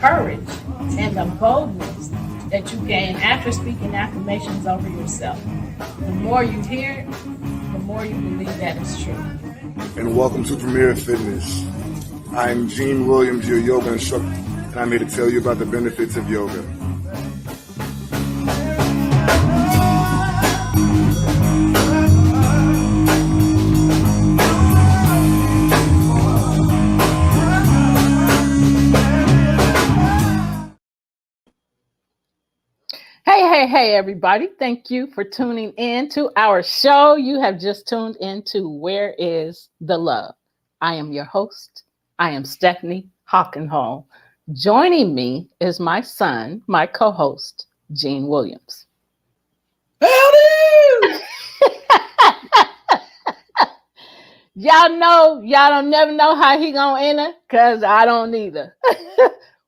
courage and the boldness that you gain after speaking affirmations over yourself. The more you hear it, the more you believe that it's true. And welcome to Premier Fitness. I'm Gene Williams, your yoga instructor, and I'm here to tell you about the benefits of yoga. Hey, everybody. Thank you for tuning in to our show. You have just tuned into Where is the Love? I am your host. I am Stephanie Hockenhall. Joining me is my son, my co-host, Gene Williams. Howdy! Y'all don't never know how he gonna enter, because I don't either.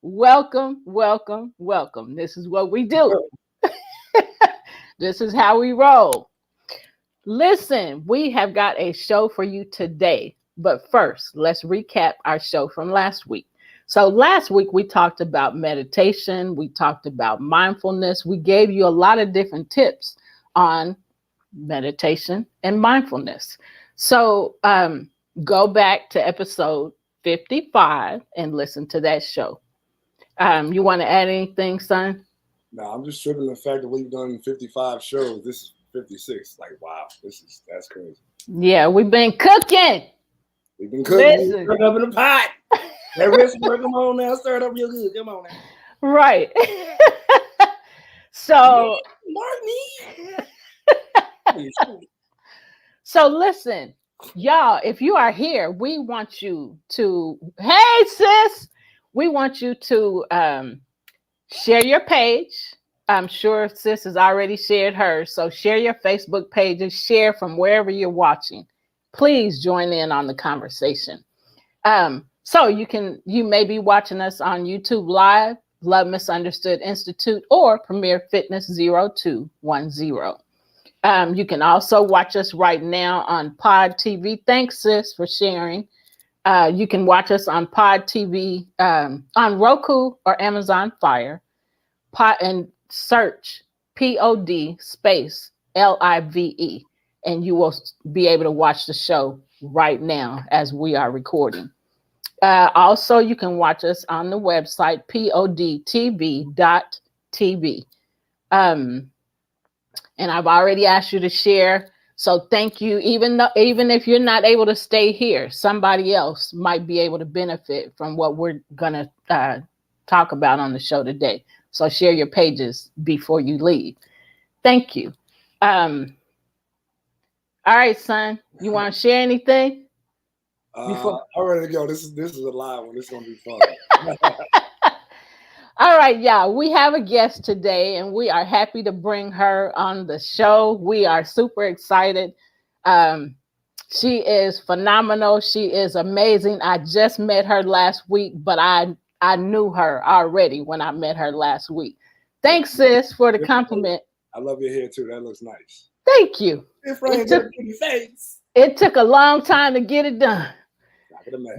Welcome. This is what we do. This is how we roll. Listen, we have got a show for you today. But first, let's recap our show from last week. So last week, we talked about meditation. We talked about mindfulness. We gave you a lot of different tips on meditation and mindfulness. So go back to episode 55 and listen to that show. You want to add anything, son? No, I'm just tripping the fact that we've done 55 shows. This is 56. Like, wow, that's crazy. Yeah, we've been cooking. We've been cooking. Stir up in the pot. That wrist, come on now, stir it up real good. Come on now. Right. So, so listen, y'all, if you are here, we want you to, hey sis, we want you to share your page. I'm sure sis has already shared hers. So share your Facebook page and share from wherever you're watching. Please join in on the conversation. So you may be watching us on YouTube Live, Love Misunderstood Institute, or Premier Fitness 0210. You can also watch us right now on Pod TV. Thanks, sis, for sharing. You can watch us on Pod TV, on Roku or Amazon Fire. And search POD space LIVE, and you will be able to watch the show right now as we are recording. Also, you can watch us on the website podtv.tv. And I've already asked you to share. So thank you. Even if you're not able to stay here, somebody else might be able to benefit from what we're going to talk about on the show today. So share your pages before you leave. Thank you. All right, son, you want to share anything? I'm ready to go. This is a live one. This is going to be fun. All right, y'all. We have a guest today, and we are happy to bring her on the show. We are super excited. She is phenomenal. She is amazing. I just met her last week, but I knew her already when I met her last week. Thanks, sis, for the compliment. I love your hair, too. That looks nice. Thank you. It took a long time to get it done,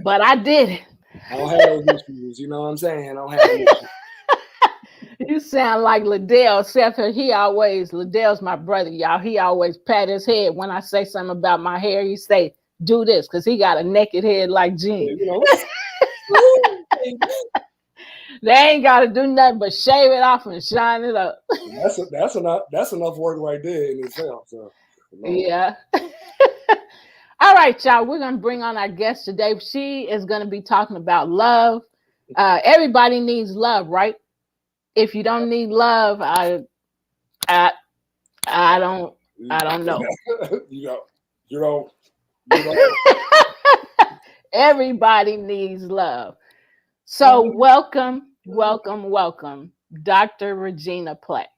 but I did it. I don't have those issues. You know what I'm saying? I don't have those issues. You sound like Liddell, except for Liddell's my brother, y'all. He always pat his head when I say something about my hair. He say, do this, because he got a naked head like Gene. You know, they ain't got to do nothing but shave it off and shine it up. That's enough work right there in itself. So, yeah. All right, y'all. We're going to bring on our guest today. She is going to be talking about love. Everybody needs love, right? If you don't need love, I don't know. you don't. Everybody needs love. So welcome, Dr. Regina Platt.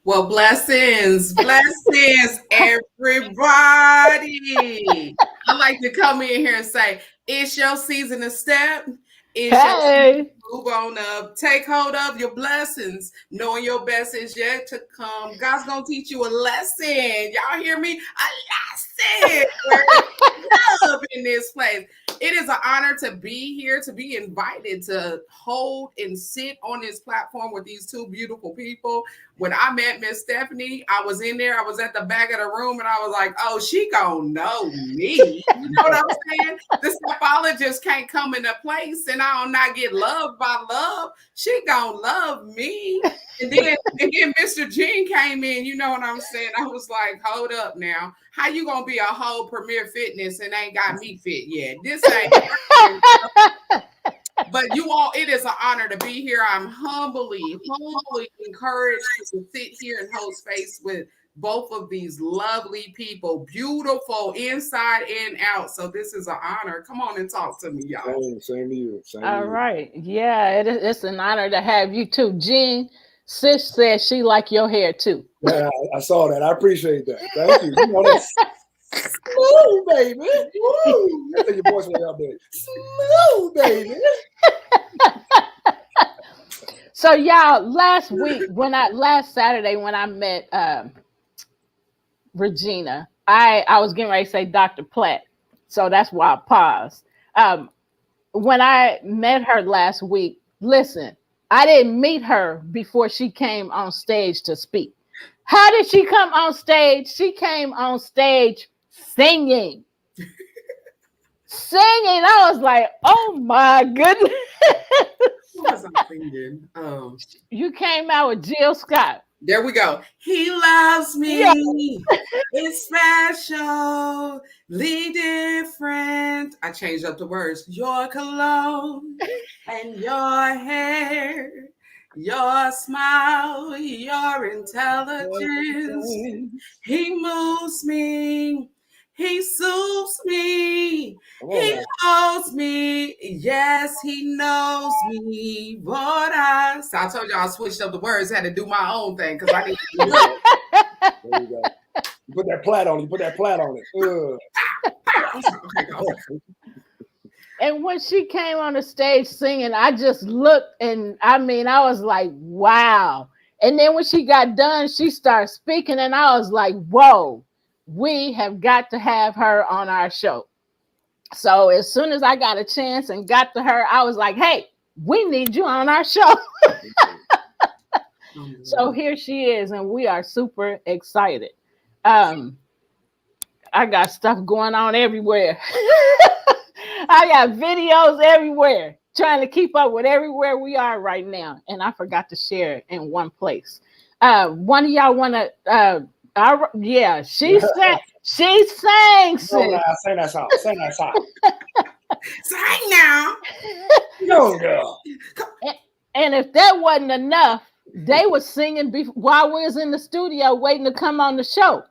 Well, blessings, everybody. I like to come in here and say, it's your season to step. It's your season Move on up. Take hold of your blessings. Knowing your best is yet to come. God's going to teach you a lesson. Y'all hear me? A lesson. Love in this place. It is an honor to be here, to be invited to hold and sit on this platform with these two beautiful people. When I met Miss Stephanie, I was in there. I was at the back of the room, and I was like, oh, she gonna know me. You know what I'm saying? The stephologist can't come into place, and I'll not get loved by love. She gonna love me. And then Mr. Gene came in, you know what I'm saying? I was like, hold up now. How you gonna be a whole Premier Fitness and ain't got me fit yet? This ain't but you all, it is an honor to be here. I'm humbly encouraged to sit here and hold space with both of these lovely people, beautiful inside and out. So this is an honor. Come on and talk to me, y'all. Same to you. All right. Yeah, it's an honor to have you too. Jean, sis says she like your hair too. Yeah, I saw that. I appreciate that. Thank you. You know, that's smooth, baby. Woo. That's your voice way out there. Smooth, baby. So y'all, last Saturday when I met Regina, I was getting ready to say Dr. Platt, so that's why I paused. When I met her last week, listen, I didn't meet her before she came on stage to speak. How did she come on stage? She came on stage singing. Singing. I was like, oh my goodness. What was I thinking? You came out with Jill Scott. There we go. He loves me. Yeah. It's special, different. I changed up the words. Your cologne and your hair, your smile, your intelligence. He moves me. He soothes me. He holds me. Yes, he knows me. But so I told you I switched up the words. Had to do my own thing because I need to do it. There you go. You put that plait on it. You put that plait on it. And when she came on the stage singing, I just looked and I was like, wow. And then when she got done, she started speaking and I was like, whoa. We have got to have her on our show. So as soon as I got a chance and got to her, I was like, hey, we need you on our show. So here she is, and we are super excited. I got stuff going on everywhere. I got videos everywhere, trying to keep up with everywhere we are right now. And I forgot to share it in one place. One of y'all want to... yeah, she sang. She sang. Sing that song. Sing that song. Sing now. No, girl. And if that wasn't enough, they were singing while we was in the studio waiting to come on the show.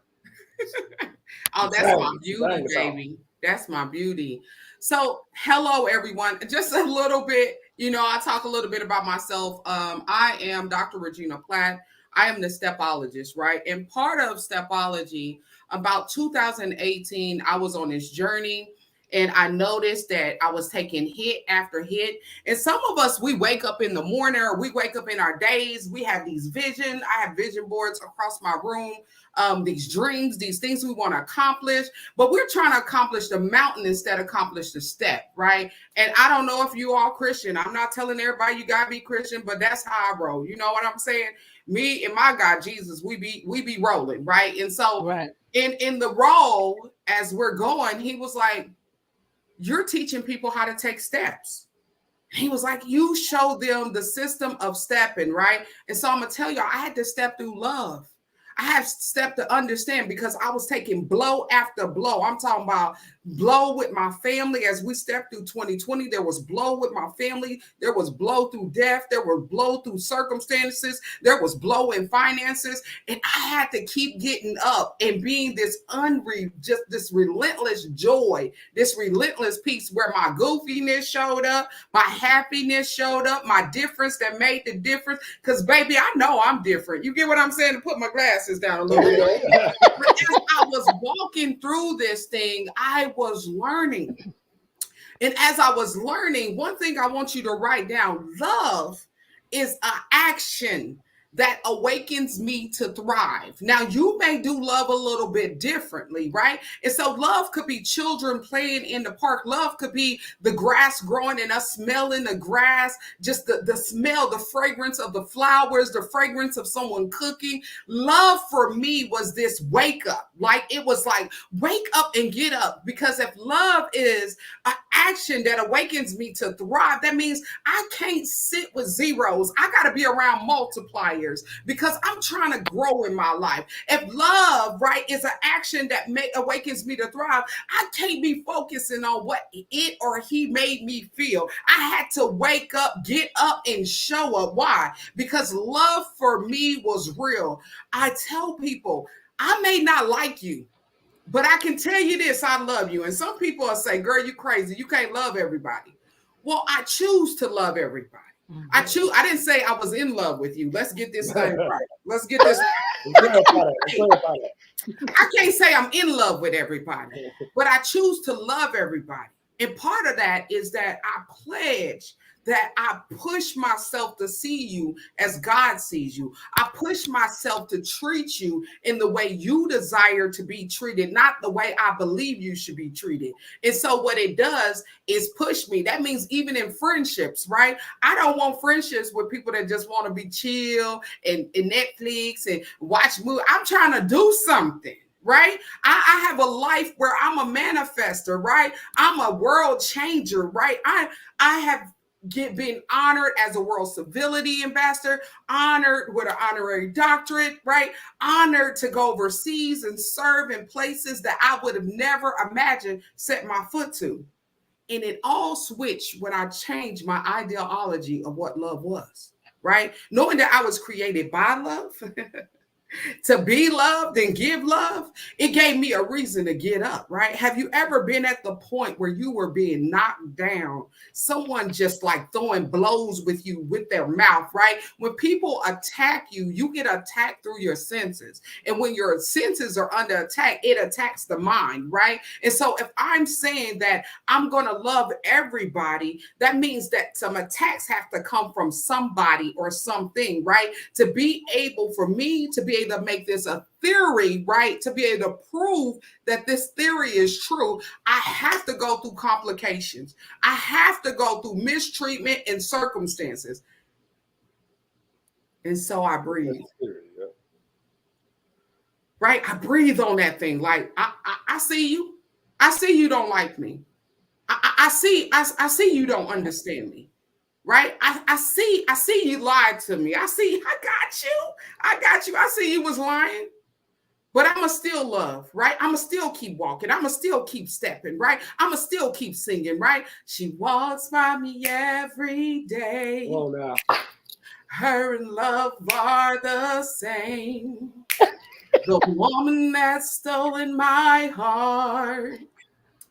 Oh, that's my beauty, baby. That's my beauty. So, hello, everyone. Just a little bit, I talk a little bit about myself. I am Dr. Regina Platt. I am the stepologist, right? And part of stepology, about 2018, I was on this journey and I noticed that I was taking hit after hit. And some of us, we wake up in the morning or we wake up in our days. We have these visions. I have vision boards across my room, these dreams, these things we want to accomplish. But we're trying to accomplish the mountain instead of accomplish the step, right? And I don't know if you all Christian. I'm not telling everybody you got to be Christian, but that's how I roll. You know what I'm saying? Me and my God, Jesus, we be rolling, right? And so in the role, as we're going, he was like, you're teaching people how to take steps. He was like, you show them the system of stepping, right? And so I'm going to tell y'all, I had to step through love. I have stepped to understand because I was taking blow after blow. I'm talking about blow with my family as we stepped through 2020. There was blow with my family. There was blow through death. There was blow through circumstances. There was blow in finances. And I had to keep getting up and being this just this relentless joy, this relentless peace where my goofiness showed up, my happiness showed up, my difference that made the difference. Because, baby, I know I'm different. You get what I'm saying? To put my glasses down a little bit. But as I was walking through this thing, I was learning. And as I was learning, one thing I want you to write down, love is an action that awakens me to thrive. Now, you may do love a little bit differently, right? And so love could be children playing in the park. Love could be the grass growing and us smelling the grass, just the smell, the fragrance of the flowers, the fragrance of someone cooking. Love for me was this wake up. Like, it was like, wake up and get up. Because if love is an action that awakens me to thrive, that means I can't sit with zeros. I got to be around multipliers, because I'm trying to grow in my life. If love, right, is an action that awakens me to thrive, I can't be focusing on what it or he made me feel. I had to wake up, get up, and show up. Why? Because love for me was real. I tell people, I may not like you, but I can tell you this, I love you. And some people will say, girl, you crazy. You can't love everybody. Well, I choose to love everybody. I didn't say I was in love with you. Let's get this thing right. Let's get this right. I can't say I'm in love with everybody, but I choose to love everybody. And part of that is that I pledge that I push myself to see you as God sees you. I push myself to treat you in the way you desire to be treated, not the way I believe you should be treated. And so what it does is push me. That means even in friendships, right? I don't want friendships with people that just want to be chill and Netflix and watch movies. I'm trying to do something. Right? I have a life where I'm a manifester, right? I'm a world changer, right? I have been honored as a World Civility Ambassador, honored with an honorary doctorate, right? Honored to go overseas and serve in places that I would have never imagined set my foot to. And it all switched when I changed my ideology of what love was, right? Knowing that I was created by love, to be loved and give love, it gave me a reason to get up, right? Have you ever been at the point where you were being knocked down, someone just like throwing blows with you with their mouth, right? When people attack you, you get attacked through your senses. And when your senses are under attack, it attacks the mind, right? And so if I'm saying that I'm going to love everybody, that means that some attacks have to come from somebody or something, right? To be able for me to be able to make this a theory, right? To be able to prove that this theory is true, I have to go through complications. I have to go through mistreatment and circumstances. And so I breathe. Right? I breathe on that thing. Like, I see you. I see you don't like me. I see you don't understand me. Right? I see you lied to me. I got you. I see you was lying. But I'ma still love, right? I'ma still keep walking. I'ma still keep stepping, right? I'ma still keep singing, right? She walks by me every day. Oh, now. Her and love are the same. The woman that's stolen my heart.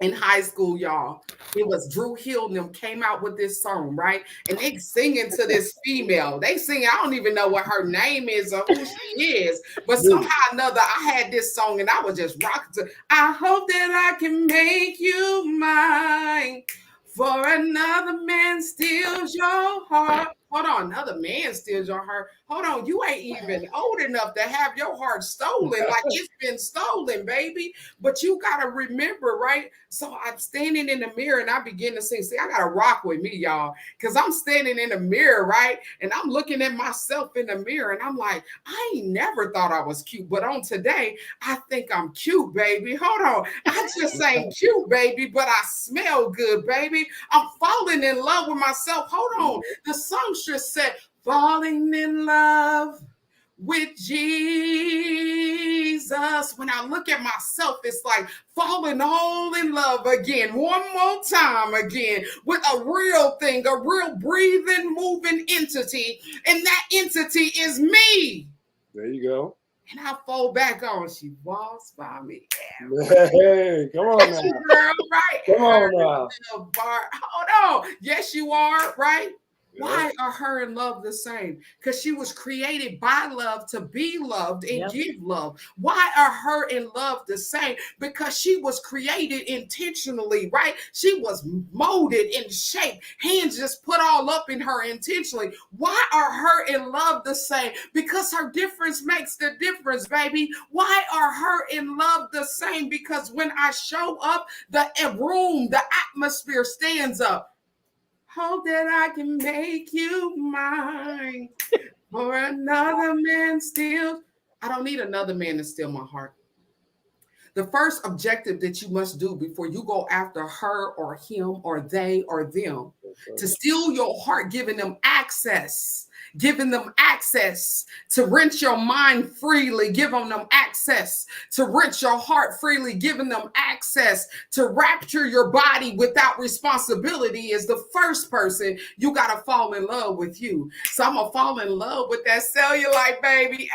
In high school, y'all, it was Drew Hill and them came out with this song, right? And they singing to this female. They singing, I don't even know what her name is or who she is, but somehow or another, I had this song and I was just rocking to, I hope that I can make you mine, for another man steals your heart. Hold on, another man steals your heart. Hold on, you ain't even old enough to have your heart stolen. Like, it's been stolen, baby. But you got to remember, right? So I'm standing in the mirror and I begin to sing. See, I got to rock with me, y'all, because I'm standing in the mirror, right? And I'm looking at myself in the mirror and I'm like, I ain't never thought I was cute. But on today, I think I'm cute, baby. Hold on. I just ain't cute, baby, but I smell good, baby. I'm falling in love with myself. Hold on. The songstress said, falling in love with Jesus. When I look at myself, it's like falling all in love again, one more time again, with a real thing, a real breathing, moving entity. And that entity is me. There you go. And I fall back on. She walks by me. Hey, come on now. Girl, right? Come on now. Hold on. Yes, you are, right? Why are her and love the same? Because she was created by love to be loved and give love. Why are her and love the same? Because she was created intentionally, right? She was molded and shaped. Hands just put all up in her intentionally. Why are her and love the same? Because her difference makes the difference, baby. Why are her and love the same? Because when I show up, the room, the atmosphere stands up. Hope that I can make you mine. Or another man steals. I don't need another man to steal my heart. The first objective that you must do before you go after her or him or they or them, to steal your heart, giving them access to rent your mind freely, giving them access to rent your heart freely, giving them access to rapture your body without responsibility, is the first person you got to fall in love with you. So I'm going to fall in love with that cellulite, baby.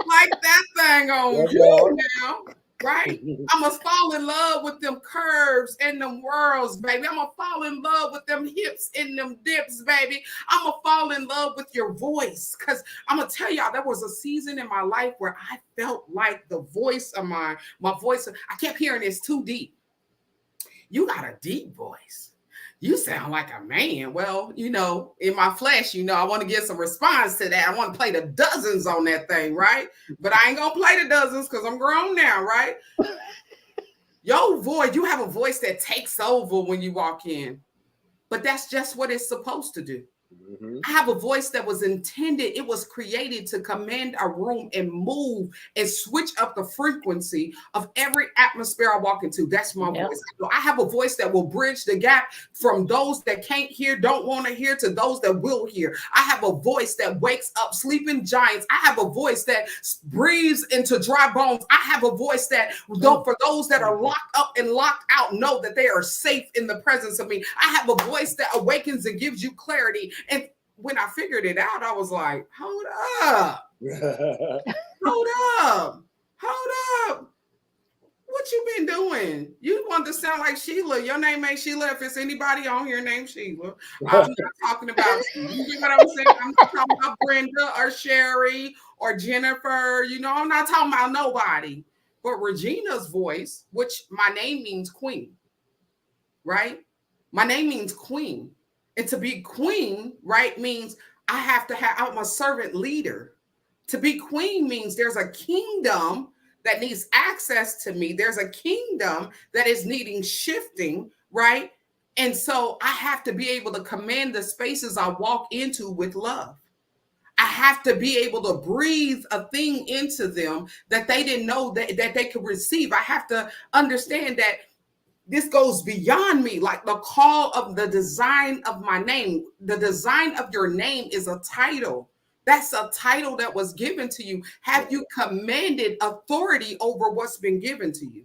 Like that thing on you now. Right? I'm going to fall in love with them curves and them whirls, baby. I'm going to fall in love with them hips and them dips, baby. I'm going to fall in love with your voice. Because I'm going to tell y'all, there was a season in my life where I felt like the voice of my voice. I kept hearing it's too deep. You got a deep voice. You sound like a man. Well, you know, in my flesh, you know, I want to get some response to that. I want to play the dozens on that thing, right? But I ain't going to play the dozens because I'm grown now, right? Your voice, you have a voice that takes over when you walk in. But that's just what it's supposed to do. Mm-hmm. I have a voice that was intended, it was created to command a room and move and switch up the frequency of every atmosphere I walk into. That's my voice. So I have a voice that will bridge the gap from those that can't hear, don't want to hear, to those that will hear. I have a voice that wakes up sleeping giants. I have a voice that breathes into dry bones. I have a voice that, for those that are locked up and locked out, know that they are safe in the presence of me. I have a voice that awakens and gives you clarity. And when I figured it out, I was like, hold up. Hold up. What you been doing? You want to sound like Sheila. Your name ain't Sheila. If it's anybody on here named Sheila, I'm not talking about you. You know what I'm saying? I'm not talking about Brenda or Sherry or Jennifer. You know, I'm not talking about nobody. But Regina's voice, which my name means queen, right? My name means queen. And to be queen, right, means I have to have, I'm a servant leader. To be queen means there's a kingdom that needs access to me. There's a kingdom that is needing shifting, right? And so I have to be able to command the spaces I walk into with love. I have to be able to breathe a thing into them that they didn't know that they could receive. I have to understand that this goes beyond me, like the call of the design of my name. The design of your name is a title. That's a title that was given to you. Have you commanded authority over what's been given to you?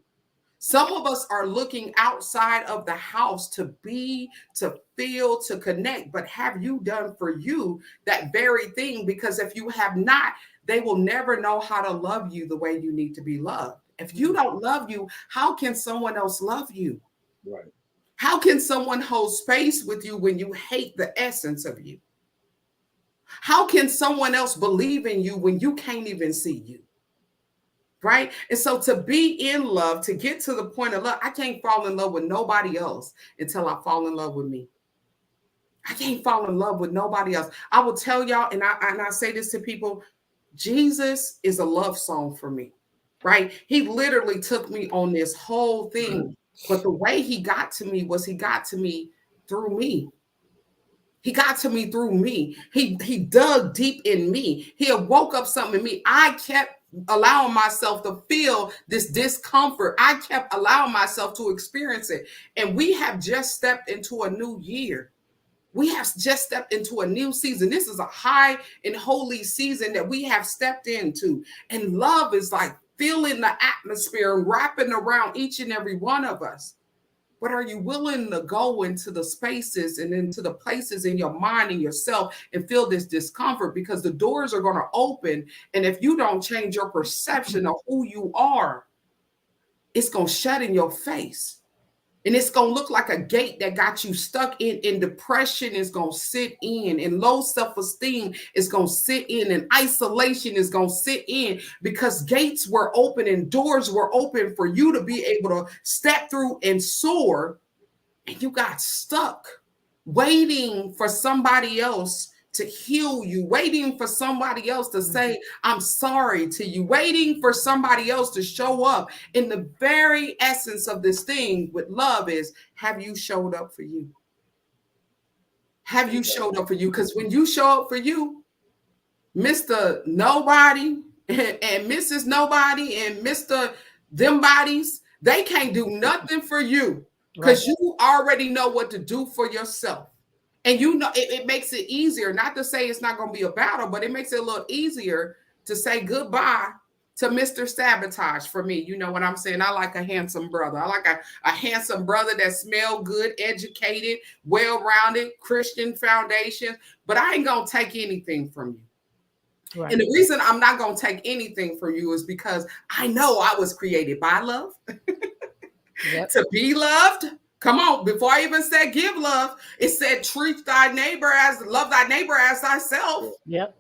Some of us are looking outside of the house to be, to feel, to connect. But have you done for you that very thing? Because if you have not, they will never know how to love you the way you need to be loved. If you don't love you, how can someone else love you? Right. How can someone hold space with you when you hate the essence of you? How can someone else believe in you when you can't even see you? Right? And so to be in love, to get to the point of love, I can't fall in love with nobody else until I fall in love with me. I can't fall in love with nobody else. I will tell y'all, and I say this to people, Jesus is a love song for me. Right? He literally took me on this whole thing. But the way he got to me was he got to me through me. He got to me through me. He dug deep in me. He woke up something in me. I kept allowing myself to feel this discomfort. I kept allowing myself to experience it. And we have just stepped into a new year. We have just stepped into a new season. This is a high and holy season that we have stepped into. And love is like feeling the atmosphere and wrapping around each and every one of us. But are you willing to go into the spaces and into the places in your mind and yourself and feel this discomfort? Because the doors are going to open. And if you don't change your perception of who you are, it's going to shut in your face. And it's going to look like a gate that got you stuck in, and depression is going to sit in, and low self-esteem is going to sit in, and isolation is going to sit in, because gates were open and doors were open for you to be able to step through and soar, and you got stuck waiting for somebody else to heal you, waiting for somebody else to say, I'm sorry to you, waiting for somebody else to show up. And the very essence of this thing with love is, have you showed up for you? Have you showed up for you? Because when you show up for you, Mr. Nobody and Mrs. Nobody and Mr. Them Bodies, they can't do nothing for you, because you already know what to do for yourself. And you know, it makes it easier, not to say it's not going to be a battle, but it makes it a little easier to say goodbye to Mr. Sabotage for me. You know what I'm saying? I like a handsome brother. I like a handsome brother that smell good, educated, well-rounded, Christian foundation, but I ain't going to take anything from you. Right. And the reason I'm not going to take anything from you is because I know I was created by love, to be loved. Come on, before I even said give love, it said treat thy neighbor as, love thy neighbor as thyself. Yep.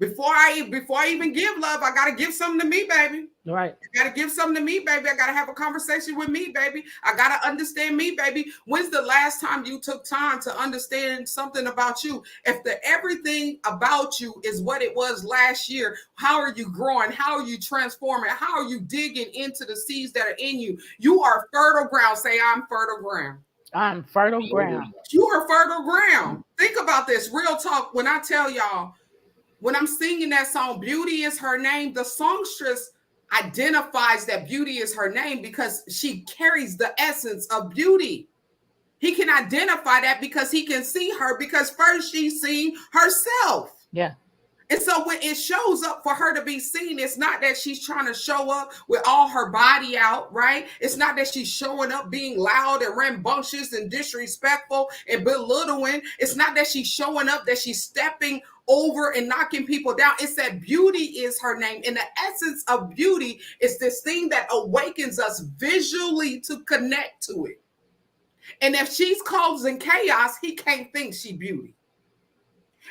Before I even give love, I got to give something to me, baby. Right. I got to give something to me, baby. I got to have a conversation with me, baby. I got to understand me, baby. When's the last time you took time to understand something about you? If everything about you is what it was last year, how are you growing? How are you transforming? How are you digging into the seeds that are in you? You are fertile ground. Say, I'm fertile ground. I'm fertile ground. You are fertile ground. Think about this. Real talk. When I tell y'all, when I'm singing that song, Beauty is her name, the songstress identifies that beauty is her name because she carries the essence of beauty. He can identify that because he can see her, because first she's seen herself. Yeah. And so when it shows up for her to be seen, it's not that she's trying to show up with all her body out, right? It's not that she's showing up being loud and rambunctious and disrespectful and belittling. It's not that she's showing up that she's stepping over and knocking people down. It's that beauty is her name. And the essence of beauty is this thing that awakens us visually to connect to it. And if she's causing chaos, he can't think she beauty.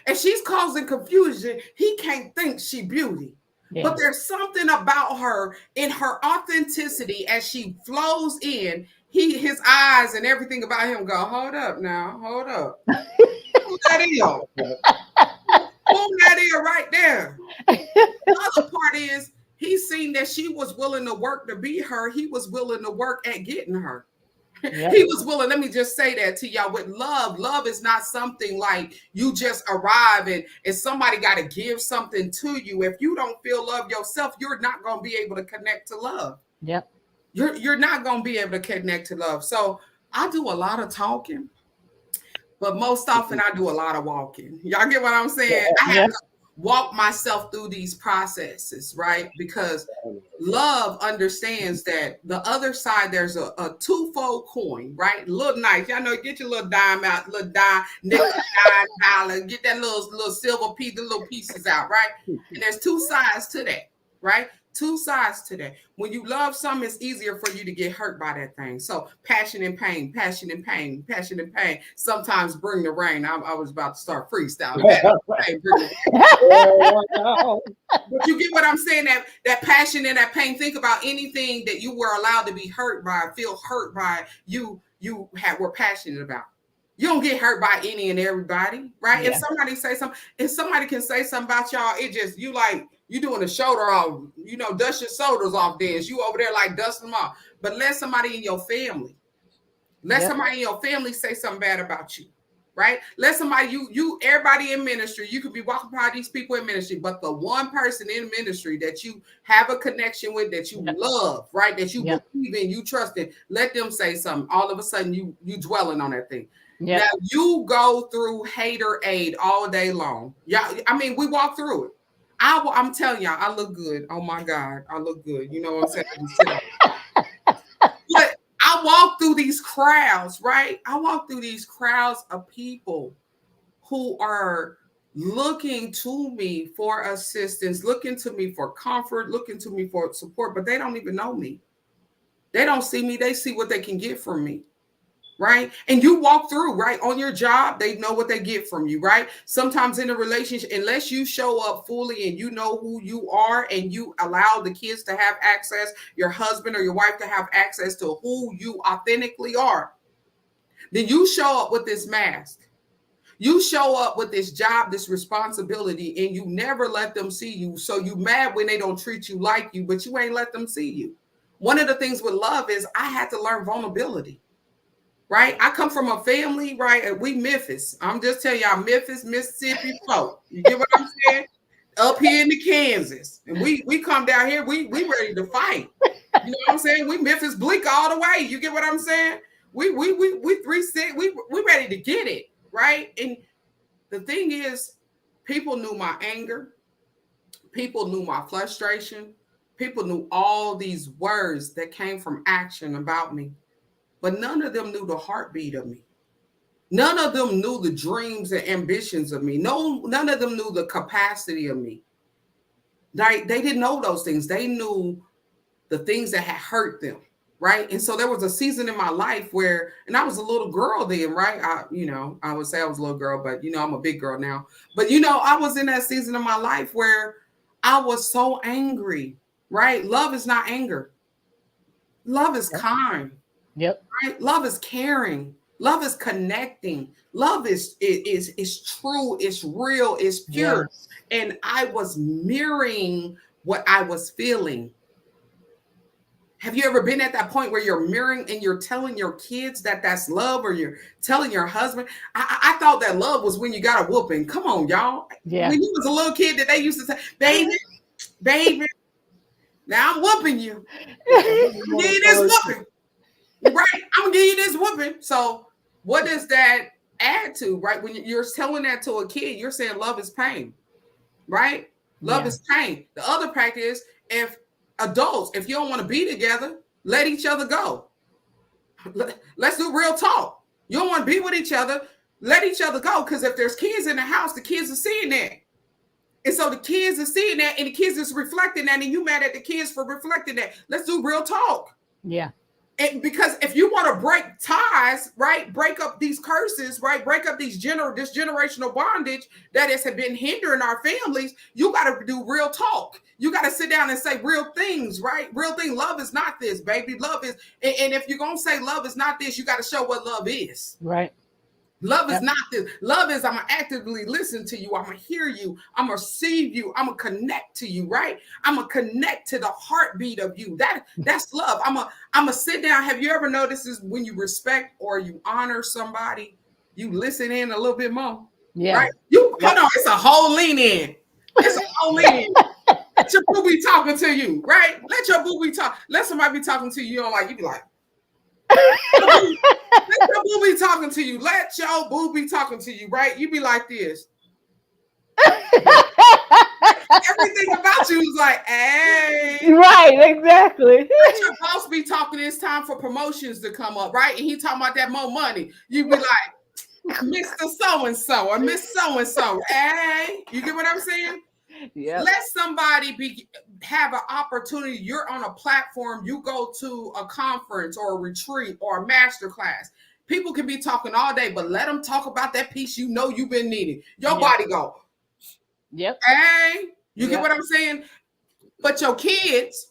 If she's causing confusion, he can't think she beauty. Yeah. But there's something about her in her authenticity as she flows in. His eyes and everything about him go, hold up now, hold up. Who's that in? Who's that in right there? The other part is he's seen that she was willing to work to be her. He was willing to work at getting her. Yep. He was willing. Let me just say that to y'all. With love, love is not something like you just arrive and somebody got to give something to you. If you don't feel love yourself, you're not going to be able to connect to love. Yep. You're not going to be able to connect to love. So I do a lot of talking, but most often I do a lot of walking. Y'all get what I'm saying? I have to walk myself through these processes, right? Because love understands that the other side, there's a twofold coin, right? Little nice. Y'all know, get your little dime out, little dime, nickel, dime, dollar, get that little silver piece, the little pieces out, right? And there's two sides to that, right? Two sides to that. When you love something, it's easier for you to get hurt by that thing. So passion and pain, passion and pain, passion and pain. Sometimes bring the rain. I was about to start freestyling. But you get what I'm saying? That passion and that pain. Think about anything that you were allowed to be hurt by, feel hurt by. You were passionate about. You don't get hurt by any and everybody, right? Yeah. If somebody say something, if somebody can say something about y'all, it just you doing a shoulder off, dust your shoulders off dance. You over there like dust them off. But let somebody in your family, somebody in your family say something bad about you, right? Let somebody, everybody in ministry, you could be walking by these people in ministry, but the one person in ministry that you have a connection with, that you love, right? That you believe in, you trust in, let them say something. All of a sudden you dwelling on that thing. Yeah. Now you go through hater aid all day long. Yeah, I mean, we walk through it. I'm telling y'all, I look good. Oh my God, I look good. You know what I'm saying? But I walk through these crowds, right? I walk through these crowds of people who are looking to me for assistance, looking to me for comfort, looking to me for support, but they don't even know me. They don't see me. They see what they can get from me. right? And you walk through, right? On your job, they know what they get from you, right? Sometimes in a relationship, unless you show up fully and you know who you are and you allow the kids to have access, your husband or your wife to have access to who you authentically are, then you show up with this mask. You show up with this job, this responsibility, and you never let them see you. So you mad when they don't treat you like you, but you ain't let them see you. One of the things with love is I had to learn vulnerability, right? I come from a family, right? And we Memphis. I'm just telling y'all, Memphis, Mississippi folk. You get what I'm saying? Up here in the Kansas. And we come down here, we ready to fight. You know what I'm saying? We Memphis Bleak all the way. You get what I'm saying? We 3-6, we ready to get it. Right. And the thing is, people knew my anger. People knew my frustration. People knew all these words that came from action about me. But none of them knew the heartbeat of me. None of them knew the dreams and ambitions of me. None of them knew the capacity of me. They didn't know those things. They knew the things that had hurt them. Right. And so there was a season in my life where, and I was a little girl then, right? I would say I was a little girl, but, I'm a big girl now. But, I was in that season of my life where I was so angry, right? Love is not anger. Love is kind. Yep. Right? Love is caring. Love is connecting. Love is true. It's real. It's pure. Yes. And I was mirroring what I was feeling. Have you ever been at that point where you're mirroring and you're telling your kids that that's love, or you're telling your husband? I thought that love was when you got a whooping. Come on, y'all. Yeah. When you was a little kid, that they used to say, baby, now I'm whooping you. I'm gonna give you this whooping. Right? I'm gonna give you this whooping. So what does that add to, right? When you're telling that to a kid, you're saying love is pain, right? Love is pain. The other practice, if you don't want to be together, let each other go. Let's do real talk. You don't want to be with each other, let each other go. Because if there's kids in the house, the kids are seeing that. And so the kids are seeing that, and the kids is reflecting that, and you mad at the kids for reflecting that. Let's do real talk. Yeah. And because if you want to break ties, right, break up these curses, right, break up this generational bondage that has been hindering our families, you got to do real talk. You got to sit down and say real things, right? Real thing. Love is not this, baby. Love is, and if you're going to say love is not this, you got to show what love is. Right. Love is not this. Love is I'm going to actively listen to you. I'm going to hear you. I'm going to receive you. I'm going to connect to you, right? I'm going to connect to the heartbeat of you. That's love. I'm going to sit down. Have you ever noticed this? When you respect or you honor somebody, you listen in a little bit more. Yeah. Right? Hold on. It's a whole lean in. It's a whole lean in. Let your boo be talking to you, right? Let your boo be talk. Let somebody be talking to you. You don't like, you be like, let your boo be talking to you. Let your boo be talking to you, right? You be like this. Everything about you is like, hey. Right, exactly. Let your boss be talking. It's time for promotions to come up, right? And he talking about that more money. You be like, Mr. So-and-so or Miss So-and-so. Hey, you get what I'm saying? Yeah. Let somebody have an opportunity. You're on a platform. You go to a conference or a retreat or a master class. People can be talking all day, but let them talk about that piece you've been needing. Your body go. Yep. Hey, you get what I'm saying? But your kids,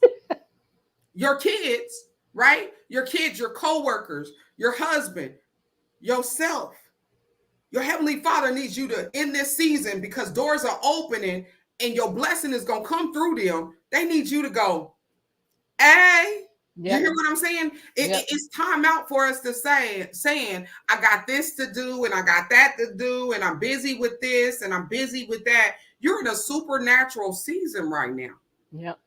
right? Your kids, your coworkers, your husband, yourself. Your Heavenly Father needs you to, in this season, because doors are opening and your blessing is going to come through them. They need you to go, hey, you hear what I'm saying? It's time out for us to saying, I got this to do and I got that to do and I'm busy with this and I'm busy with that. You're in a supernatural season right now. Yep.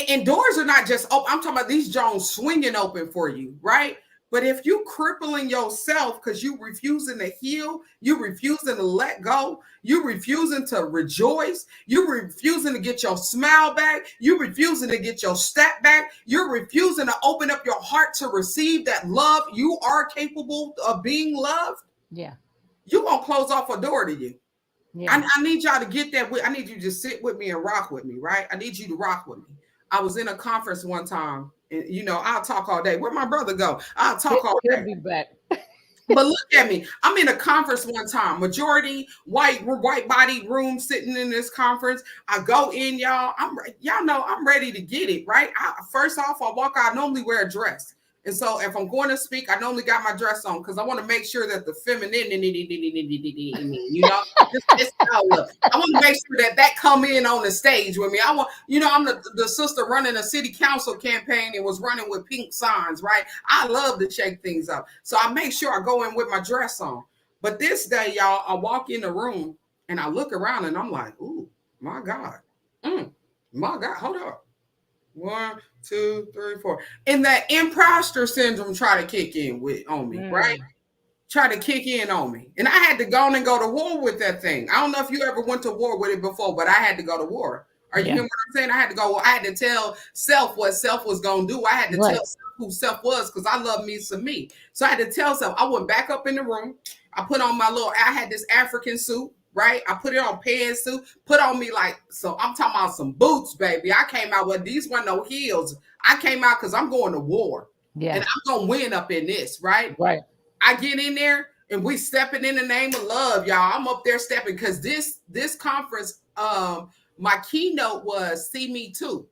And doors are not just open. I'm talking about these Jones swinging open for you, right? But if you crippling yourself because you refusing to heal, you refusing to let go, you refusing to rejoice, you refusing to get your smile back, you refusing to get your step back, you're refusing to open up your heart to receive that love, you are capable of being loved. Yeah. You're going to close off a door to you. Yeah. I need y'all to get that. I need you to just sit with me and rock with me, right? I need you to rock with me. I was in a conference one time. And, I'll talk all day. Where'd my brother go? I'll talk all day. He'll be back. But look at me. I'm in a conference one time, majority white body room sitting in this conference. I go in, y'all. Y'all know I'm ready to get it, right? First off, I walk out, I normally wear a dress. And so if I'm going to speak, I normally got my dress on because I want to make sure that the femininity, you know, I want to make sure that come in on the stage with me. I want, you know, I'm the sister running a city council campaign and was running with pink signs, right? I love to shake things up. So I make sure I go in with my dress on. But this day, y'all, I walk in the room and I look around and I'm like, ooh, my God. My God, hold up. 1, 2, 3, 4. And that imposter syndrome try to kick in on me, right? Try to kick in on me. And I had to go to war with that thing. I don't know if you ever went to war with it before, but I had to go to war. Are you hearing what I'm saying? I had to tell self what self was going to do. I had to tell self who self was because I love me some me. So I had to tell self. I went back up in the room. I put on I had this African suit. Right? I put it on pantsuit, put on me so I'm talking about some boots, baby. I came out with these weren't no heels. I came out because I'm going to war. Yeah. And I'm going to win up in this, right? Right. I get in there and we stepping in the name of love, y'all. I'm up there stepping because this conference, my keynote was See Me Too.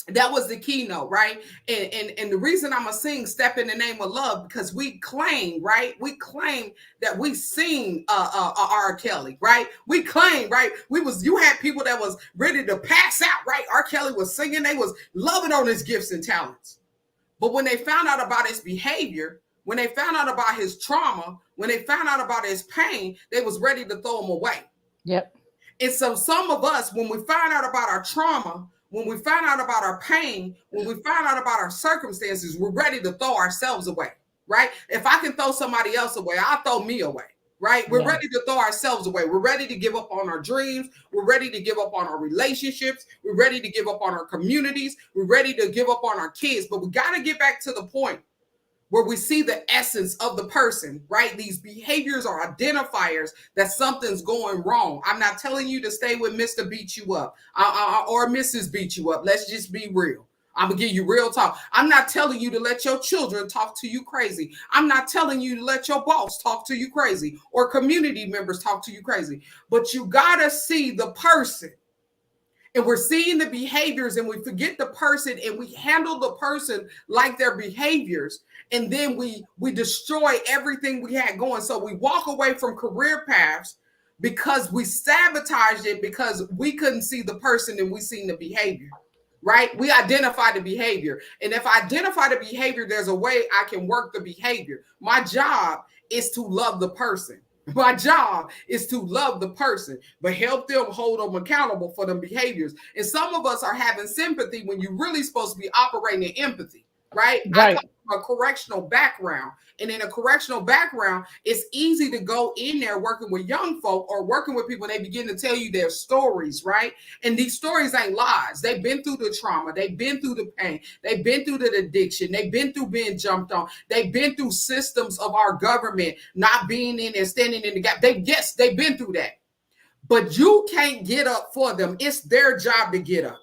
That was the keynote, right? And the reason I'm going to sing Step in the Name of Love, because we claim, right? We claim that we sing R. Kelly, right? We claim, right? You had people that was ready to pass out, right? R. Kelly was singing. They was loving on his gifts and talents. But when they found out about his behavior, when they found out about his trauma, when they found out about his pain, they was ready to throw him away. Yep. And so some of us, when we find out about our trauma, when we find out about our pain, when we find out about our circumstances, we're ready to throw ourselves away, right? If I can throw somebody else away, I'll throw me away, right? We're ready to throw ourselves away. We're ready to give up on our dreams. We're ready to give up on our relationships. We're ready to give up on our communities. We're ready to give up on our kids. But we got to get back to the point where we see the essence of the person, right? These behaviors are identifiers that something's going wrong. I'm not telling you to stay with Mr. Beat You Up or Mrs. Beat You Up. Let's just be real. I'm going to give you real talk. I'm not telling you to let your children talk to you crazy. I'm not telling you to let your boss talk to you crazy or community members talk to you crazy. But you got to see the person. And we're seeing the behaviors and we forget the person and we handle the person like their behaviors. And then we destroy everything we had going. So we walk away from career paths because we sabotaged it because we couldn't see the person and we seen the behavior, right? We identify the behavior. And if I identify the behavior, there's a way I can work the behavior. My job is to love the person. My job is to love the person, but help them hold them accountable for them behaviors. And some of us are having sympathy when you're really supposed to be operating in empathy, right? I come from a correctional background. And in a correctional background, it's easy to go in there working with young folk or working with people and they begin to tell you their stories, right? And these stories ain't lies. They've been through the trauma. They've been through the pain. They've been through the addiction. They've been through being jumped on. They've been through systems of our government not being in and standing in the gap. They've been through that. But you can't get up for them. It's their job to get up.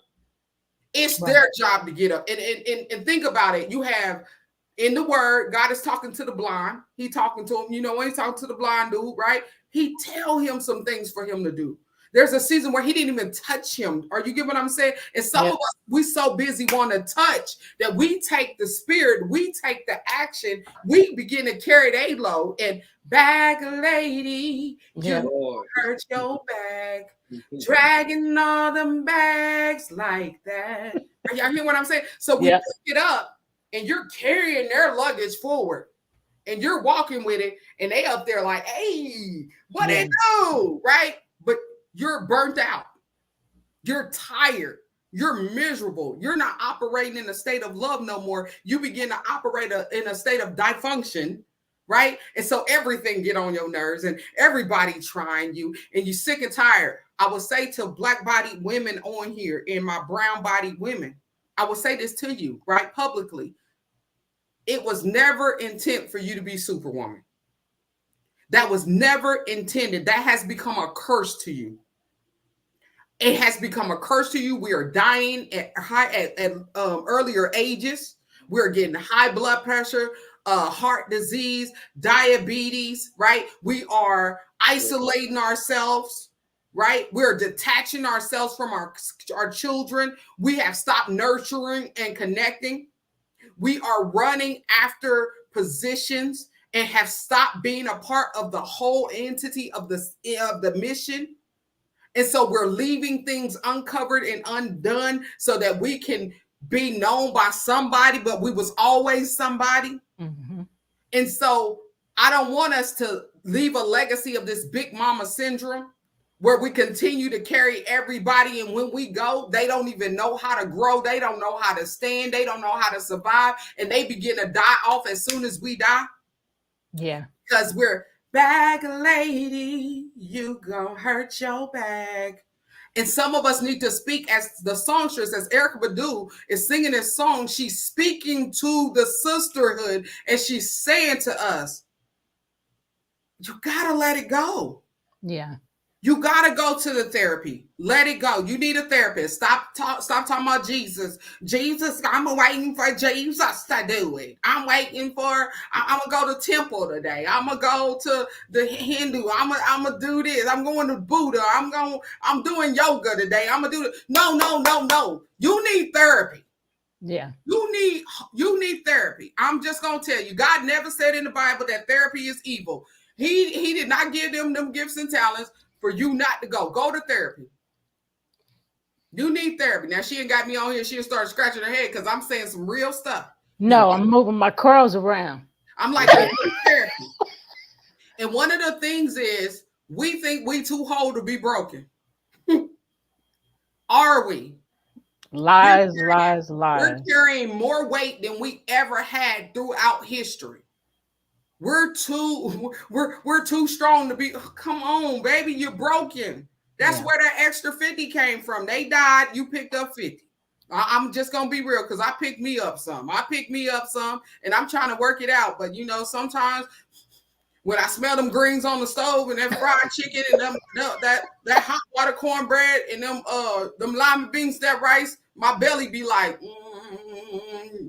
It's their job to get up. And think about it. You have in the word, God is talking to the blind. He talking to him. You know, when he's talking to the blind dude, right? He tell him some things for him to do. There's a season where he didn't even touch him. Are you get what I'm saying? And some of us, we so busy want to touch that we take the spirit, we take the action, we begin to carry the load. And bag lady, you hurt your bag, dragging all them bags like that. Are y'all hear what I'm saying? So we pick it up. And you're carrying their luggage forward and you're walking with it and they up there like, hey, what they do, right? But you're burnt out. You're tired. You're miserable. You're not operating in a state of love no more. You begin to operate in a state of dysfunction, right? And so everything get on your nerves and everybody trying you and you're sick and tired. I would say to black-bodied women on here and my brown-bodied women, I will say this to you, right, publicly. It was never intent for you to be Superwoman. That was never intended. That has become a curse to you. It has become a curse to you. We are dying at earlier ages. We're getting high blood pressure. heart disease, diabetes, right? We are isolating ourselves, right? We're detaching ourselves from our children. We have stopped nurturing and connecting. We are running after positions and have stopped being a part of the whole entity of the mission. And so we're leaving things uncovered and undone so that we can be known by somebody, but we was always somebody. Mm-hmm. And so I don't want us to leave a legacy of this big mama syndrome where we continue to carry everybody. And when we go, they don't even know how to grow. They don't know how to stand. They don't know how to survive. And they begin to die off as soon as we die. Yeah. Because we're bag lady, you gonna hurt your bag. And some of us need to speak as the songstress, as Erykah Badu is singing this song. She's speaking to the sisterhood and she's saying to us, you gotta let it go. Yeah. You gotta go to the therapy. Let it go. You need a therapist. Stop talking about Jesus. Jesus, I'm waiting for Jesus to do it. I'm waiting for. I'm gonna go to temple today. I'm gonna go to the Hindu. I'm gonna do this. I'm going to Buddha. I'm doing yoga today. I'm gonna do it. No. You need therapy. Yeah. You need therapy. I'm just gonna tell you. God never said in the Bible that therapy is evil. He did not give them gifts and talents for you not to go. Go to therapy. You need therapy. Now, she ain't got me on here. She'll start scratching her head because I'm saying some real stuff. No, I'm moving my curls around. I'm like, you need therapy. And one of the things is we think we too whole to be broken. Are we? Lies. We're carrying more weight than we ever had throughout history. We're too strong to be. Come on, baby, you're broken. That's where that extra 50 came from. They died, you picked up 50. I'm just gonna be real because I picked me up some. And I'm trying to work it out. But sometimes when I smell them greens on the stove and that fried chicken and that hot water cornbread and them lima beans, that rice, my belly be like.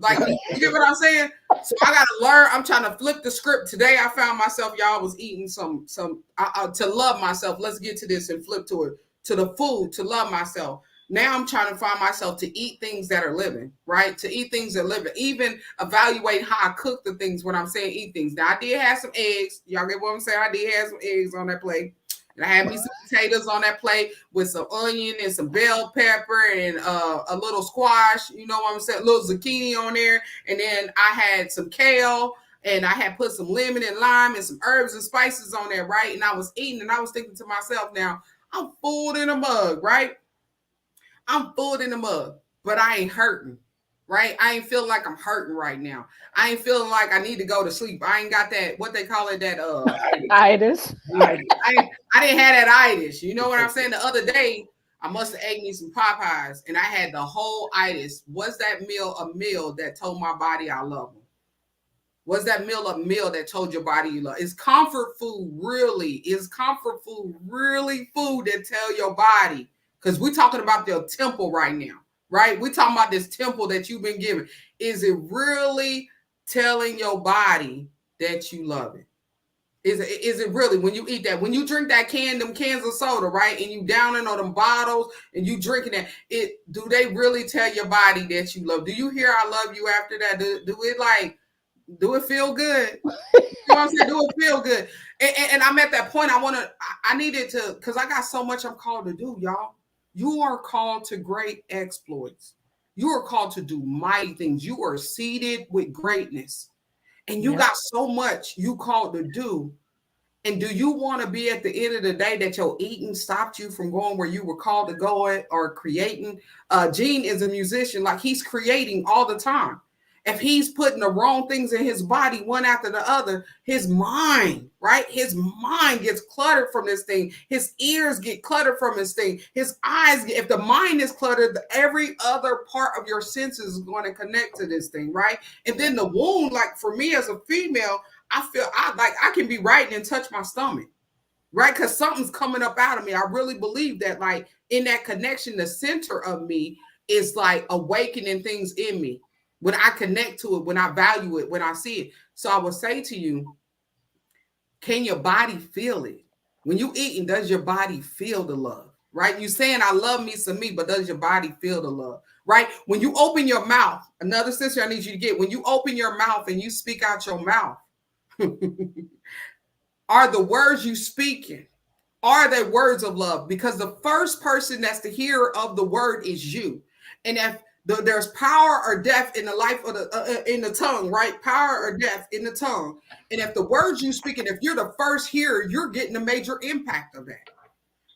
Like, you get what I'm saying? So I gotta learn. I'm trying to flip the script. Today I found myself, y'all, was eating some to love myself. Let's get to this and flip to it, to the food, to love myself. Now I'm trying to find myself to eat things that are living, right? To eat things that are living. Even evaluate how I cook the things when I'm saying eat things. Now I did have some eggs. Y'all get what I'm saying? I did have some eggs on that plate. And I had me some potatoes on that plate with some onion and some bell pepper and a little squash, you know what I'm saying, a little zucchini on there. And then I had some kale and I had put some lemon and lime and some herbs and spices on there, right? And I was eating and I was thinking to myself, now, I'm full in a mug, right? I'm full in a mug, but I ain't hurting. Right? I ain't feeling like I'm hurting right now. I ain't feeling like I need to go to sleep. I ain't got that, what they call it, that itis. I didn't have that itis. You know what I'm saying? The other day, I must have ate me some Popeyes and I had the whole itis. Was that meal a meal that told my body I love them? Was that meal a meal that told your body you love? Is comfort food really food that tell your body? Because we're talking about the temple right now. Right? We're talking about this temple that you've been given. Is it really telling your body that you love it? Is it really when you eat that? When you drink that them cans of soda, right? And you downing on them bottles and you drinking that, do they really tell your body that you love? Do you hear I love you after that? Do it feel good? You know what I'm saying? Do it feel good? And I'm at that point. I needed to, because I got so much I'm called to do, y'all. You are called to great exploits. You are called to do mighty things. You are seated with greatness. And you got so much you called to do. And do you want to be at the end of the day that your eating stopped you from going where you were called to go or creating? Gene is a musician, like he's creating all the time. If he's putting the wrong things in his body, one after the other, his mind, right? His mind gets cluttered from this thing. His ears get cluttered from this thing. His eyes, if the mind is cluttered, every other part of your senses is going to connect to this thing, right? And then the wound, like for me as a female, I feel I can be writing and touch my stomach, right? Because something's coming up out of me. I really believe that, like in that connection, the center of me is like awakening things in me. when I connect to it, when I value it, when I see it. So I will say to you, can your body feel it? When you eating, does your body feel the love? Right? You saying I love me some me, but does your body feel the love? Right? When you open your mouth, another sister I need you to get, when you open your mouth and you speak out your mouth, are the words you speaking, are they words of love? Because the first person that's the hearer of the word is you. And if there's power or death in the life of in the tongue, right? Power or death in the tongue. And if the words you speak, and if you're the first hearer, you're getting a major impact of that.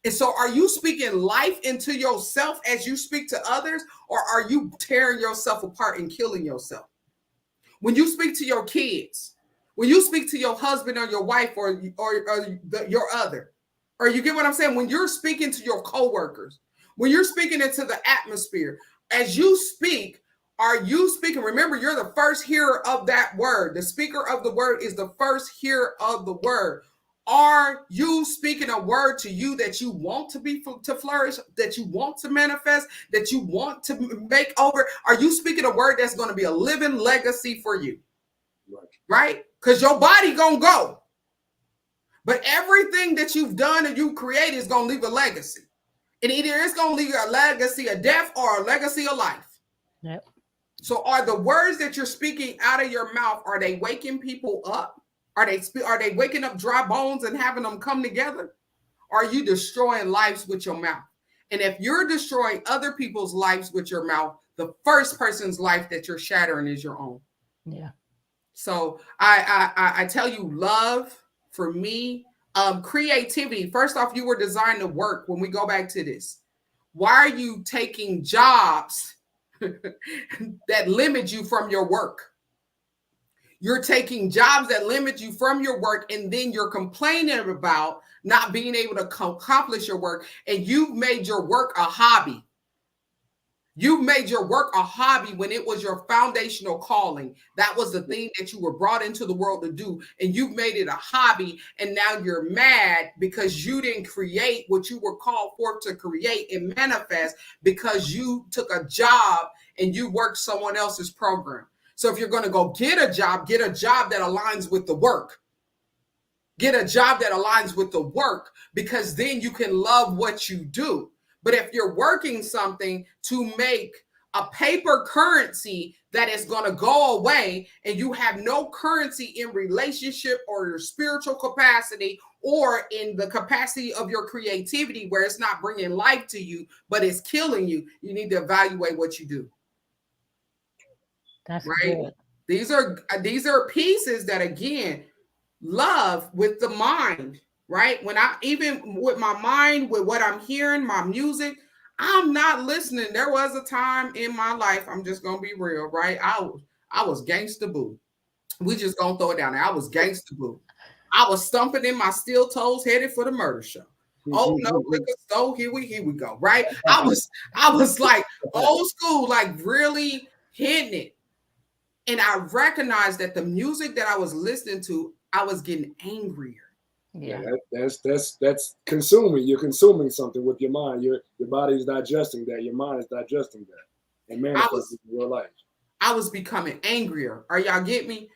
And so are you speaking life into yourself as you speak to others, or are you tearing yourself apart and killing yourself? When you speak to your kids, when you speak to your husband or your wife or your other, or you get what I'm saying? When you're speaking to your coworkers, when you're speaking into the atmosphere, as you speak, are you speaking? Remember, you're the first hearer of that word. The speaker of the word is the first hearer of the word. Are you speaking a word to you that you want to flourish, that you want to manifest, that you want to make over? Are you speaking a word that's going to be a living legacy for you? Right? Because your body going to go. But everything that you've done and you created is going to leave a legacy. And either it's going to leave a legacy of death or a legacy of life. Yep. So are the words that you're speaking out of your mouth, are they waking people up? Are they waking up dry bones and having them come together? Or are you destroying lives with your mouth? And if you're destroying other people's lives with your mouth, the first person's life that you're shattering is your own. Yeah. So I tell you, love for me, creativity. First off, you were designed to work. When we go back to this, why are you taking jobs that limit you from your work? You're taking jobs that limit you from your work, and then you're complaining about not being able to accomplish your work, and you've made your work a hobby. You've made your work a hobby when it was your foundational calling. That was the thing that you were brought into the world to do, and you've made it a hobby, and now you're mad because you didn't create what you were called for to create and manifest, because you took a job and you worked someone else's program. So if you're going to go get a job that aligns with the work. Get a job that aligns with the work, because then you can love what you do. But if you're working something to make a paper currency that is going to go away, and you have no currency in relationship or your spiritual capacity or in the capacity of your creativity, where it's not bringing life to you, but it's killing you, you need to evaluate what you do. That's right. Good. These are pieces that, again, love with the mind, right? When I, even with my mind, with what I'm hearing, my music, I'm not listening. There was a time in my life, I'm just gonna be real, right? I was gangsta boo. We just gonna throw it down there. I was gangsta boo. I was stumping in my steel toes, headed for the murder show. Oh no, liquor store, here we go, right? I was like old school, like really hitting it. And I recognized that the music that I was listening to, I was getting angrier. Yeah, that's consuming. You're consuming something with your mind. Your body is digesting that. Your mind is digesting that, and manifesting in your life. I was becoming angrier. Are y'all get me?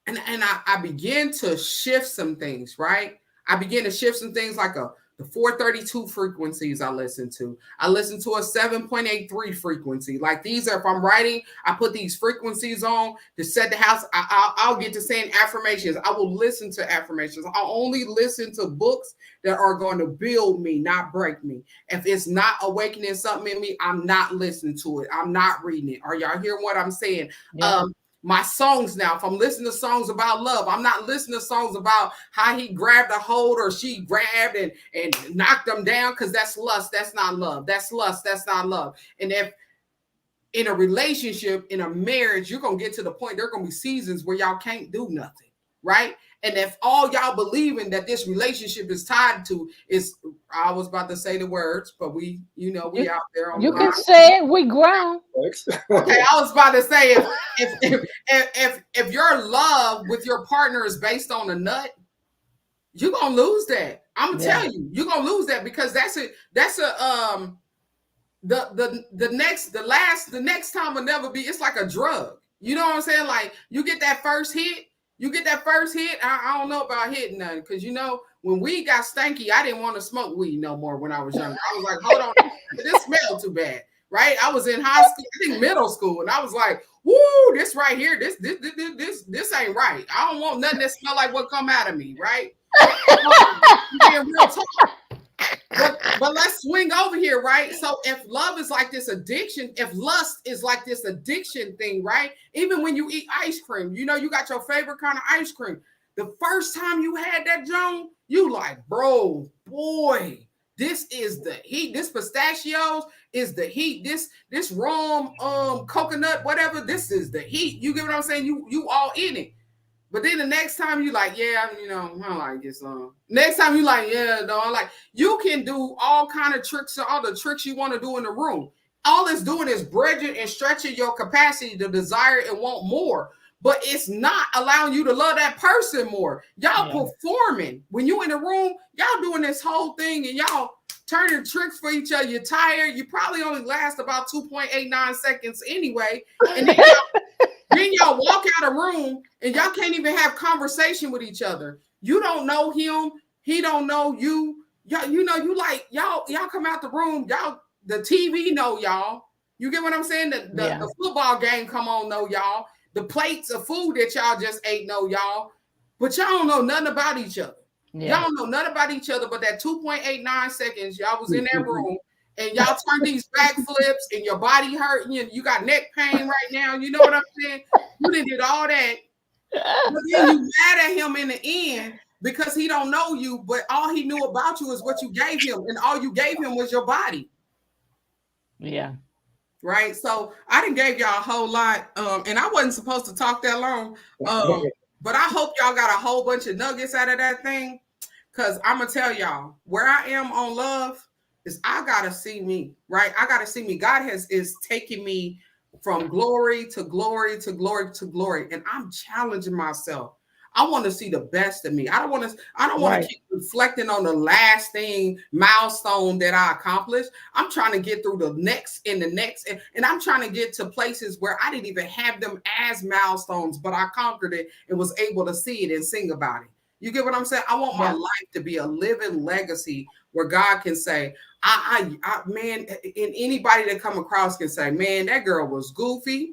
And I began to shift some things. Right? I began to shift some things like the 432 frequencies I listen to. I listen to a 7.83 frequency. Like these are, if I'm writing, I put these frequencies on to set the house. I'll get to saying affirmations. I will listen to affirmations. I'll only listen to books that are going to build me, not break me. If it's not awakening something in me, I'm not listening to it. I'm not reading it. Are y'all hearing what I'm saying? Yeah. My songs now, if I'm listening to songs about love, I'm not listening to songs about how he grabbed a hold or she grabbed and knocked them down, because that's lust. That's not love. That's lust. That's not love. And if in a relationship, in a marriage, you're going to get to the point, there are going to be seasons where y'all can't do nothing, right? And if all y'all believing that this relationship is tied to is, I was about to say the words, but we out there on you the can line. say it. We grown. Okay, I was about to say, if your love with your partner is based on a nut, you're gonna lose that. I'm gonna tell you, you're gonna lose that, because the next time will never be. It's like a drug. You know what I'm saying? Like you get that first hit. I don't know about hitting nothing because when weed got stanky, I didn't want to smoke weed no more when I was younger. I was like, hold on, this smells too bad, right? I was in high school, I think middle school, and I was like, woo, this right here, this ain't right. I don't want nothing that smell like what come out of me, right? Being real talk. But let's swing over here, right? So if love is like this addiction, if lust is like this addiction thing, right? Even when you eat ice cream, you got your favorite kind of ice cream. The first time you had that Joan, you like, bro, boy, this is the heat. This pistachios is the heat. This rum, coconut, whatever, this is the heat. You get what I'm saying? You all in it. But then the next time you like, yeah, I don't like this. Next time you like, yeah, no, I like. You can do all kind of tricks, all the tricks you want to do in the room. All it's doing is bridging and stretching your capacity to desire and want more. But it's not allowing you to love that person more. Y'all performing. When you in the room, y'all doing this whole thing and y'all turning tricks for each other. You're tired. You probably only last about 2.89 seconds anyway. And then y'all walk out of room and y'all can't even have conversation with each other. You don't know him. He don't know you. Y'all come out the room. The TV know y'all. You get what I'm saying? The football game come on, know y'all. The plates of food that y'all just ate know y'all. But y'all don't know nothing about each other. Yeah. Y'all don't know nothing about each other, but that 2.89 seconds, y'all was in that room and y'all turned these backflips and your body hurt. You got neck pain right now. You know what I'm saying? You did all that. But then you mad at him in the end because he don't know you, but all he knew about you is what you gave him. And all you gave him was your body. Yeah. Right. So I done gave y'all a whole lot. And I wasn't supposed to talk that long. But I hope y'all got a whole bunch of nuggets out of that thing. Because I'm going to tell y'all where I am on love is I got to see me, right? I got to see me. God is taking me from glory to glory to glory to glory. And I'm challenging myself. I want to see the best of me. I don't want to keep reflecting on the last thing, milestone that I accomplished. I'm trying to get through the next and the next. And I'm trying to get to places where I didn't even have them as milestones, but I conquered it and was able to see it and sing about it. You get what I'm saying? I want my life to be a living legacy where God can say, man, and anybody that come across can say, man, that girl was goofy.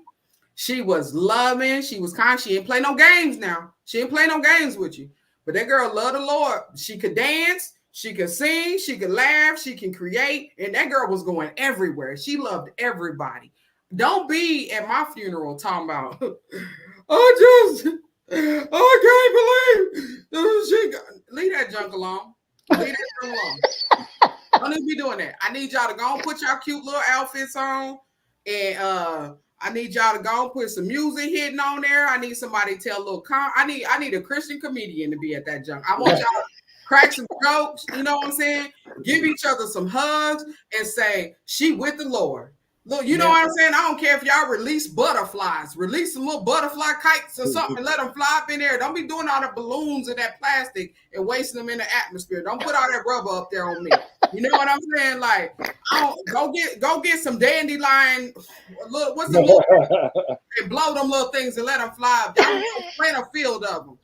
She was loving. She was kind. She didn't play no games now. She didn't play no games with you. But that girl loved the Lord. She could dance. She could sing. She could laugh. She can create. And that girl was going everywhere. She loved everybody. Don't be at my funeral talking about, I can't believe leave that junk alone. Leave that junk alone. Don't even be doing that. I need y'all to go and put your cute little outfits on. And I need y'all to go and put some music hitting on there. I need somebody to tell a little I need a Christian comedian to be at that junk. I want y'all to crack some jokes, you know what I'm saying? Give each other some hugs and say, she with the Lord. Look, you know what I'm saying? I don't care if y'all release butterflies, release some little butterfly kites or something and let them fly up in there. Don't be doing all the balloons and that plastic and wasting them in the atmosphere. Don't put all that rubber up there on me. You know what I'm saying? Like, go get some dandelion, what's the little, and blow them little things and let them fly up. Plant a field of them.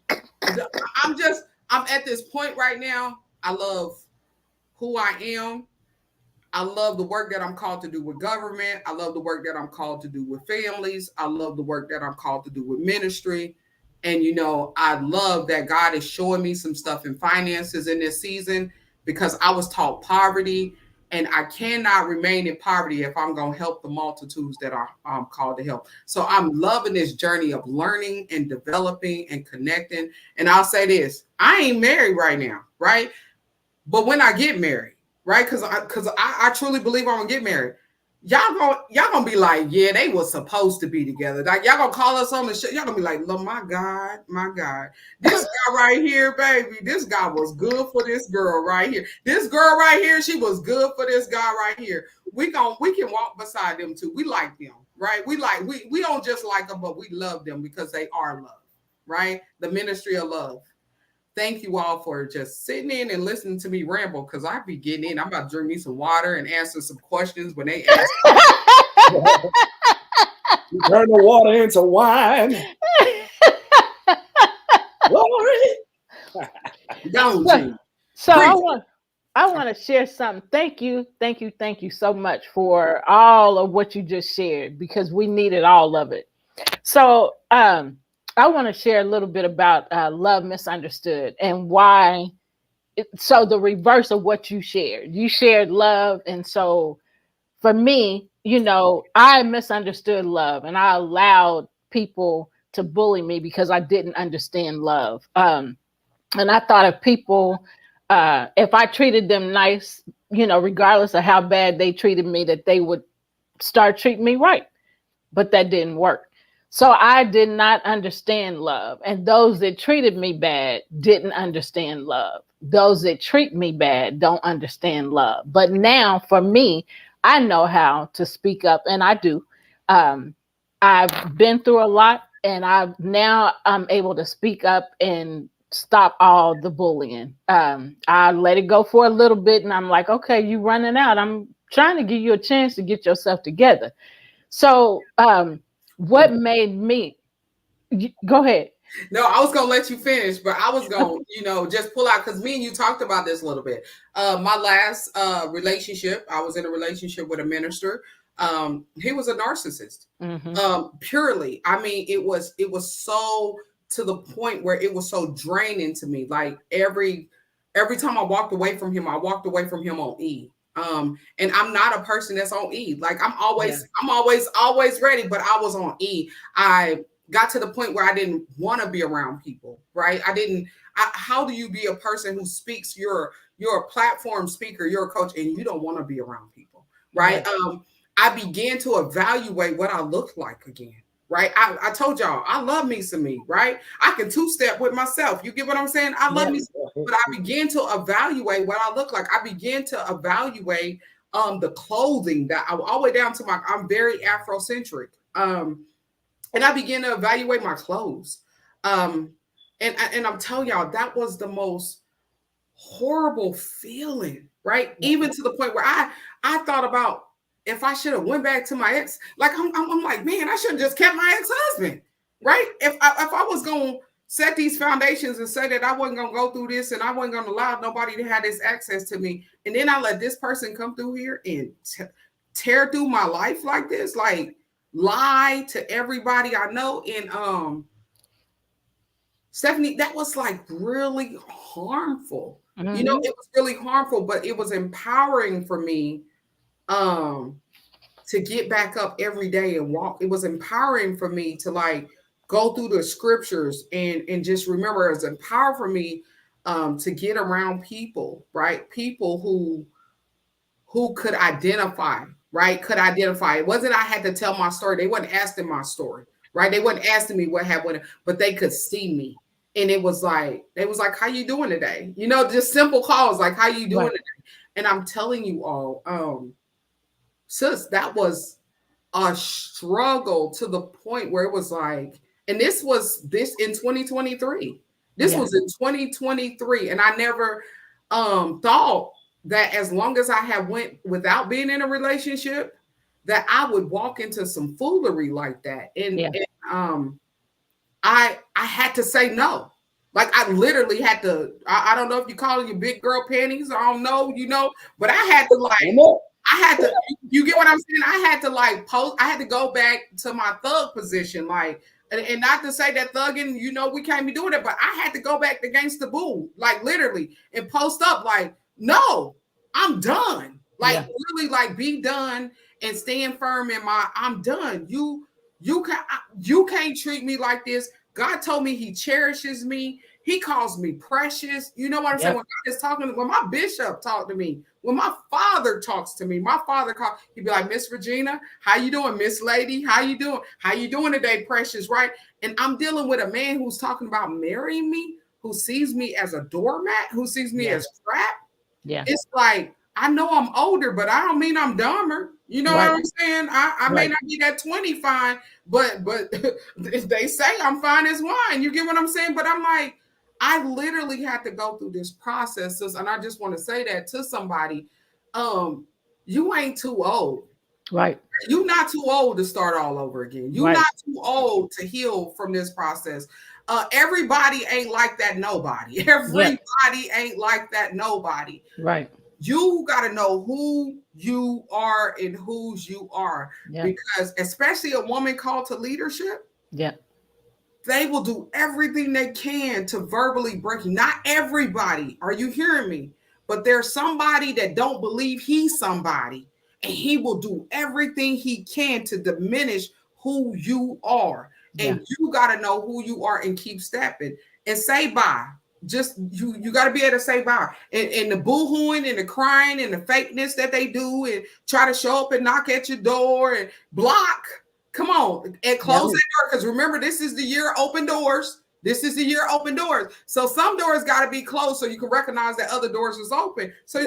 I'm at this point right now. I love who I am. I love the work that I'm called to do with government. I love the work that I'm called to do with families. I love the work that I'm called to do with ministry. And, I love that God is showing me some stuff in finances in this season because I was taught poverty and I cannot remain in poverty if I'm going to help the multitudes that I'm called to help. So I'm loving this journey of learning and developing and connecting. And I'll say this, I ain't married right now, right? But when I get married, right? Because I truly believe I'm gonna get married. Y'all gonna be like, yeah, they were supposed to be together. Like y'all gonna call us on the show. Y'all gonna be like, look, my God, this guy right here, baby, this guy was good for this girl right here. This girl right here, she was good for this guy right here. We can walk beside them too. We like them, right? We don't just like them, but we love them because they are love, right? The ministry of love. Thank you all for just sitting in and listening to me ramble because I be getting in. I'm about to drink me some water and answer some questions when they ask. You turn the water into wine. Glory. Don't you? So I want to share something. Thank you so much for all of what you just shared, because we needed all of it. So I want to share a little bit about love misunderstood and why. So the reverse of what you shared. You shared love, and so for me, I misunderstood love, and I allowed people to bully me because I didn't understand love. And I thought if people, if I treated them nice, regardless of how bad they treated me, that they would start treating me right. But that didn't work. So I did not understand love. And those that treated me bad didn't understand love. Those that treat me bad don't understand love. But now for me, I know how to speak up, and I do. I've been through a lot, and I'm able to speak up and stop all the bullying. I let it go for a little bit, and I'm like, okay, you running out. I'm trying to give you a chance to get yourself together. So what made me go ahead? No, I was gonna let you finish, but I was gonna, just pull out, because me and you talked about this a little bit. My last relationship, I was in a relationship with a minister. He was a narcissist. Purely. I mean, it was so, to the point where it was so draining to me. Like every time I walked away from him on E. And I'm not a person that's on E. Like I'm always ready, but I was on E. I got to the point where I didn't want to be around people, right? How do you be a person who speaks, you're a platform speaker, you're a coach, and you don't want to be around people, right? I began to evaluate what I looked like again, right? I told y'all, I love me some me, right? I can two-step with myself. You get what I'm saying? I love me some, but I began to evaluate what I look like. I began to evaluate the clothing that all the way down to I'm very Afrocentric. And I began to evaluate my clothes. And I'm telling y'all, that was the most horrible feeling, right? Even to the point where I thought about if I should have went back to my ex. Like I'm like, man, I should have just kept my ex-husband, right? If I was going to set these foundations and say that I wasn't going to go through this and I wasn't going to allow nobody to have this access to me, and then I let this person come through here and tear through my life like this, like lie to everybody I know. And Stephanie, that was like really harmful. It was really harmful, but it was empowering for me to get back up every day and walk. It was empowering for me to like go through the scriptures and just remember, it was empowering for me to get around people, right? People who could identify, right? Could identify. It wasn't I had to tell my story. They wasn't asking my story, right? They wasn't asking me what happened, but they could see me. And it was like, how you doing today? Just simple calls like, how you doing today? And I'm telling you all, sis, that was a struggle to the point where it was like, and this in 2023. This was in 2023. And I never thought that as long as I had went without being in a relationship, that I would walk into some foolery like that. And I had to say no. Like I literally had to, I don't know if you call it your big girl panties, I don't know, but I had to you get what I'm saying? I had to like I had to go back to my thug position, like, and not to say that thugging, we can't be doing it, but I had to go back to gangsta boo, like literally, and post up like, no, I'm done. Like really like be done and stand firm in I'm done. You can't treat me like this. God told me he cherishes me. He calls me precious. You know what I'm saying? When God is talking, when my bishop talked to me, when my father talks to me, my father he'd be like, Miss Regina, how you doing? Miss Lady, how you doing? How you doing today, precious, right? And I'm dealing with a man who's talking about marrying me, who sees me as a doormat, who sees me as crap. Yeah. It's like, I know I'm older, but I don't mean I'm dumber. You know what I'm saying? I may not be that 20 fine, but if they say I'm fine as wine, you get what I'm saying? But I'm like, I literally had to go through this process. And I just want to say that to somebody, you ain't too old. Right. You're not too old to start all over again. You're Right. not too old to heal from this process. Everybody ain't like that nobody. Everybody ain't like that nobody. Right. You got to know who you are and whose you are. Yeah. Because especially a woman called to leadership, Yeah. they will do everything they can to verbally break you. Not everybody. Are you hearing me? But there's somebody that don't believe he's somebody, and he will do everything he can to diminish who you are. Yeah. And you got to know who you are and keep stepping and say bye. Just you got to be able to say bye. And the boo-hooing and the crying and the fakeness that they do and try to show up and knock at your door and block. Come on and close that door, because remember, this is the year open doors. This is the year open doors. So some doors got to be closed so you can recognize that other doors is open. So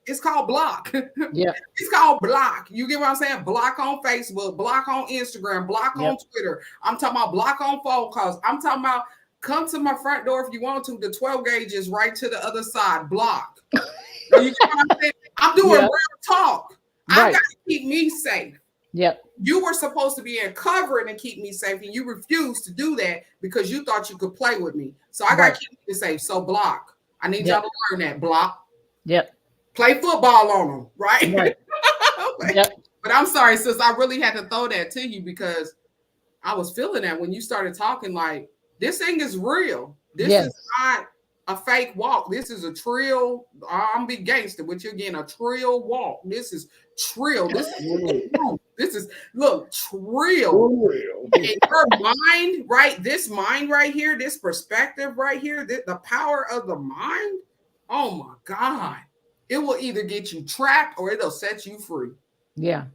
it's called block. Yeah. It's called block. You get what I'm saying? Block on Facebook, block on Instagram, block on Twitter. I'm talking about block on phone calls. I'm talking about come to my front door if you want to. The 12 gauge is right to the other side. Block. You get what I'm saying? I'm doing real talk. I got to keep me safe. Yep. You were supposed to be in covering and keep me safe, and you refused to do that because you thought you could play with me. So I got to keep you safe. So block. I need y'all to learn that. Block. Yep. Play football on them, right? Right. Yep. But I'm sorry, sis. I really had to throw that to you because I was feeling that when you started talking. Like, this thing is real. This is not a fake walk. This is a trill. I'm be gangster with you again. A trill walk. This is trill. This is this is look trill. And your mind, right? This mind right here, this perspective right here, the power of the mind. Oh my God. It will either get you trapped or it'll set you free. Yeah.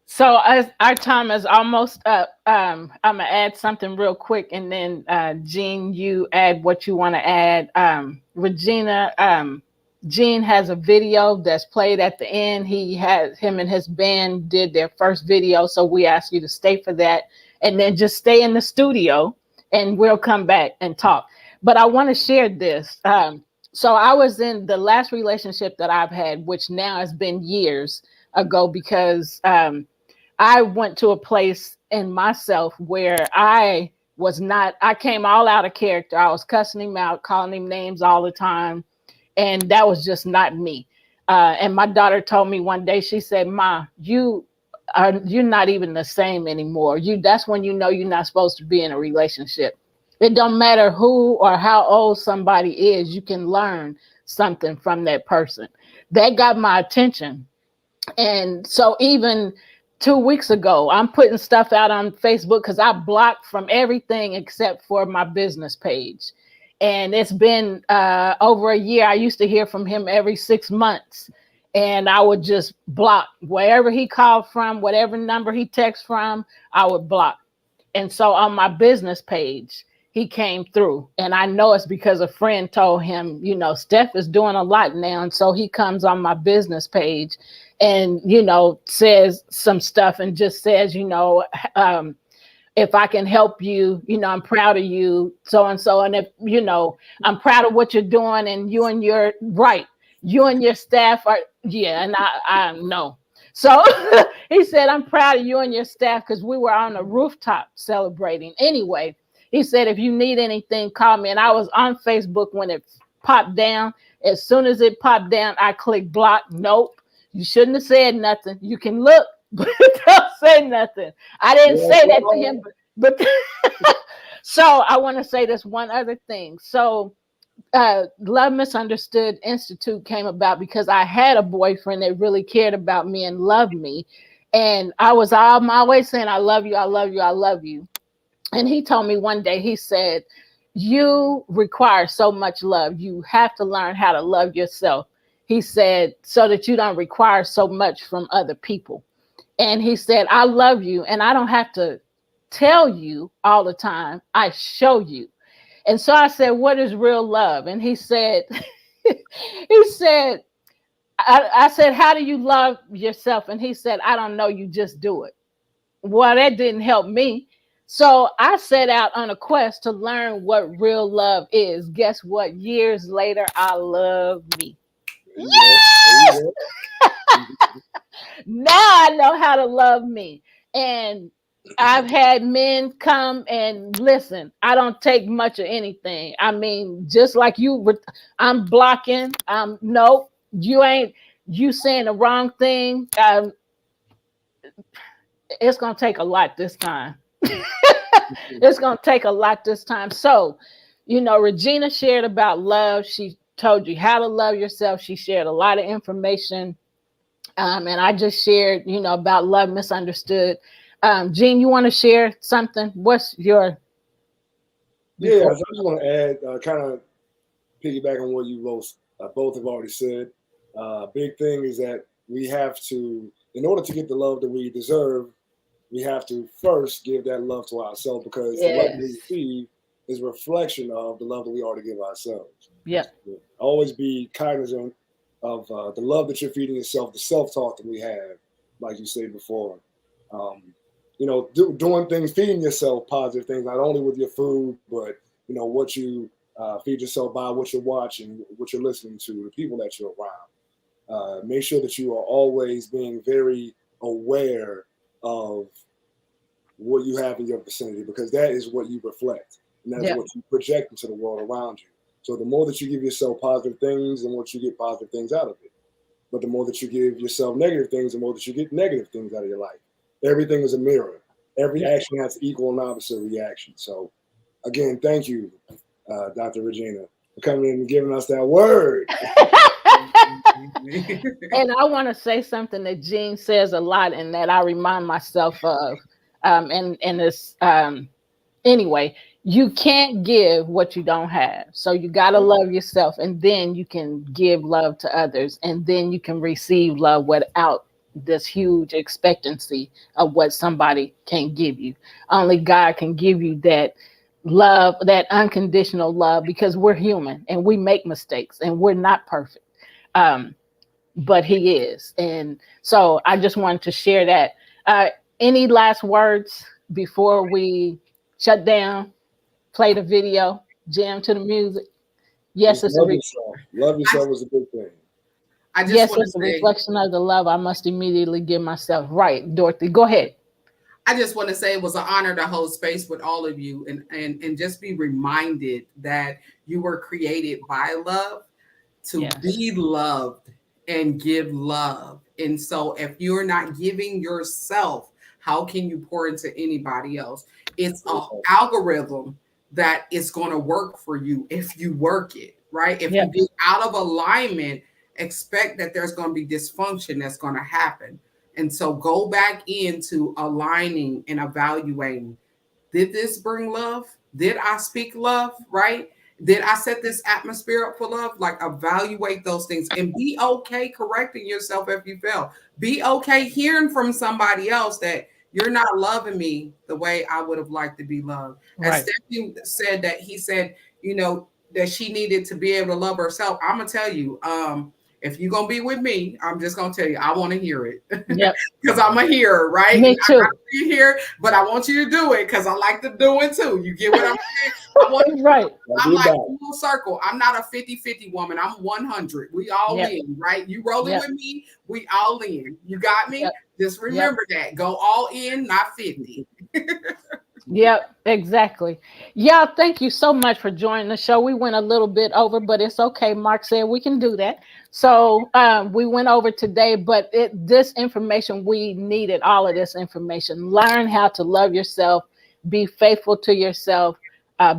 So as our time is almost up, I'm gonna add something real quick, and then Gene, you add what you want to add. Regina, Gene has a video that's played at the end. Him and his band did their first video, so we ask you to stay for that, and then just stay in the studio, and we'll come back and talk. But I want to share this. So I was in the last relationship that I've had, which now has been years ago, because I went to a place in myself where I came all out of character. I was cussing him out, calling him names all the time. And that was just not me. And my daughter told me one day, she said, "Ma, you're not even the same anymore. That's when you know you're not supposed to be in a relationship. It don't matter who or how old somebody is, you can learn something from that person." That got my attention. And so even 2 weeks ago, I'm putting stuff out on Facebook because I blocked from everything except for my business page. And it's been over a year. I used to hear from him every 6 months, and I would just block wherever he called from, whatever number he texted from, I would block. And so on my business page, he came through, and I know it's because a friend told him, Steph is doing a lot now. And so he comes on my business page and, says some stuff and just says, if I can help you, I'm proud of you, so and so. And if, I'm proud of what you're doing, and you and your staff are, and I know. So he said, "I'm proud of you and your staff," because we were on a rooftop celebrating. Anyway, he said, "If you need anything, call me." And I was on Facebook when it popped down. As soon as it popped down, I clicked block. Nope. You shouldn't have said nothing. You can look, but don't say nothing. I didn't say that to him. But so I want to say this one other thing. So Love Misunderstood Institute came about because I had a boyfriend that really cared about me and loved me. And I was all my way saying, "I love you, I love you, I love you." And he told me one day, he said, "You require so much love. You have to learn how to love yourself." He said, "so that you don't require so much from other people." And he said, "I love you, and I don't have to tell you all the time. I show you." And so I said, "What is real love?" And he said, I said, "How do you love yourself?" And he said, "I don't know. You just do it." Well, that didn't help me. So I set out on a quest to learn what real love is. Guess what? Years later, I love me. Yes! Now I know how to love me. And I've had men come and listen. I don't take much of anything. I mean, just like you, I'm blocking. No, you saying the wrong thing. It's going to take a lot this time. It's going to take a lot this time. So, Regina shared about love. She told you how to love yourself. She shared a lot of information. And I just shared, about love misunderstood. Gene, you want to share something? What's your... Yeah, I just want to add, kind of piggyback on what you both have already said. Big thing is that we have to, in order to get the love that we deserve, we have to first give that love to ourselves, because the love we receive is a reflection of the love that we already give ourselves. Yeah. Always be cognizant of the love that you're feeding yourself, the self-talk that we have, like you said before. Doing things, feeding yourself positive things, not only with your food, but, what you feed yourself by, what you're watching, what you're listening to, the people that you're around. Make sure that you are always being very aware of what you have in your vicinity, because that is what you reflect, and that's what you project into the world around you. So the more that you give yourself positive things, the more you get positive things out of it. But the more that you give yourself negative things, the more that you get negative things out of your life. Everything is a mirror. Every action has equal and opposite reaction. So again, thank you, Dr. Regina, for coming in and giving us that word. And I want to say something that Gene says a lot, and that I remind myself of. Anyway, you can't give what you don't have. So you got to love yourself, and then you can give love to others, and then you can receive love without this huge expectancy of what somebody can give you. Only God can give you that love, that unconditional love, because we're human and we make mistakes and we're not perfect. But he is. And so I just wanted to share that. Any last words before we shut down, play the video, jam to the music? Yes, it's love yourself is a good thing. It's a reflection of the love I must immediately give myself. Right, Dorothy, go ahead. I just want to say it was an honor to hold space with all of you, and just be reminded that you were created by love to be loved and give love. And so if you're not giving yourself, how can you pour into anybody else? It's an algorithm that is going to work for you if you work it, right? If you get out of alignment, expect that there's going to be dysfunction that's going to happen. And so go back into aligning and evaluating. Did this bring love? Did I speak love, right? Did I set this atmosphere up for love? Like, evaluate those things and be okay correcting yourself if you fail. Be okay hearing from somebody else that you're not loving me the way I would have liked to be loved. Right. As Stephanie said that he said, that she needed to be able to love herself. I'm going to tell you, if you're going to be with me, I'm just going to tell you, I want to hear it. Because I'm a hearer, right? Me too. I hear, but I want you to do it because I like to do it too. You get what I'm saying? I want you, right. I'm like a little circle. I'm not a 50-50 woman. I'm 100. We all in, right? You rolling with me, we all in. You got me? Just remember that. Go all in, not 50. Yep, exactly. Yeah, thank you so much for joining the show. We went a little bit over, but it's okay. Mark said we can do that. So we went over today, but this information, we needed all of this information. Learn how to love yourself, be faithful to yourself,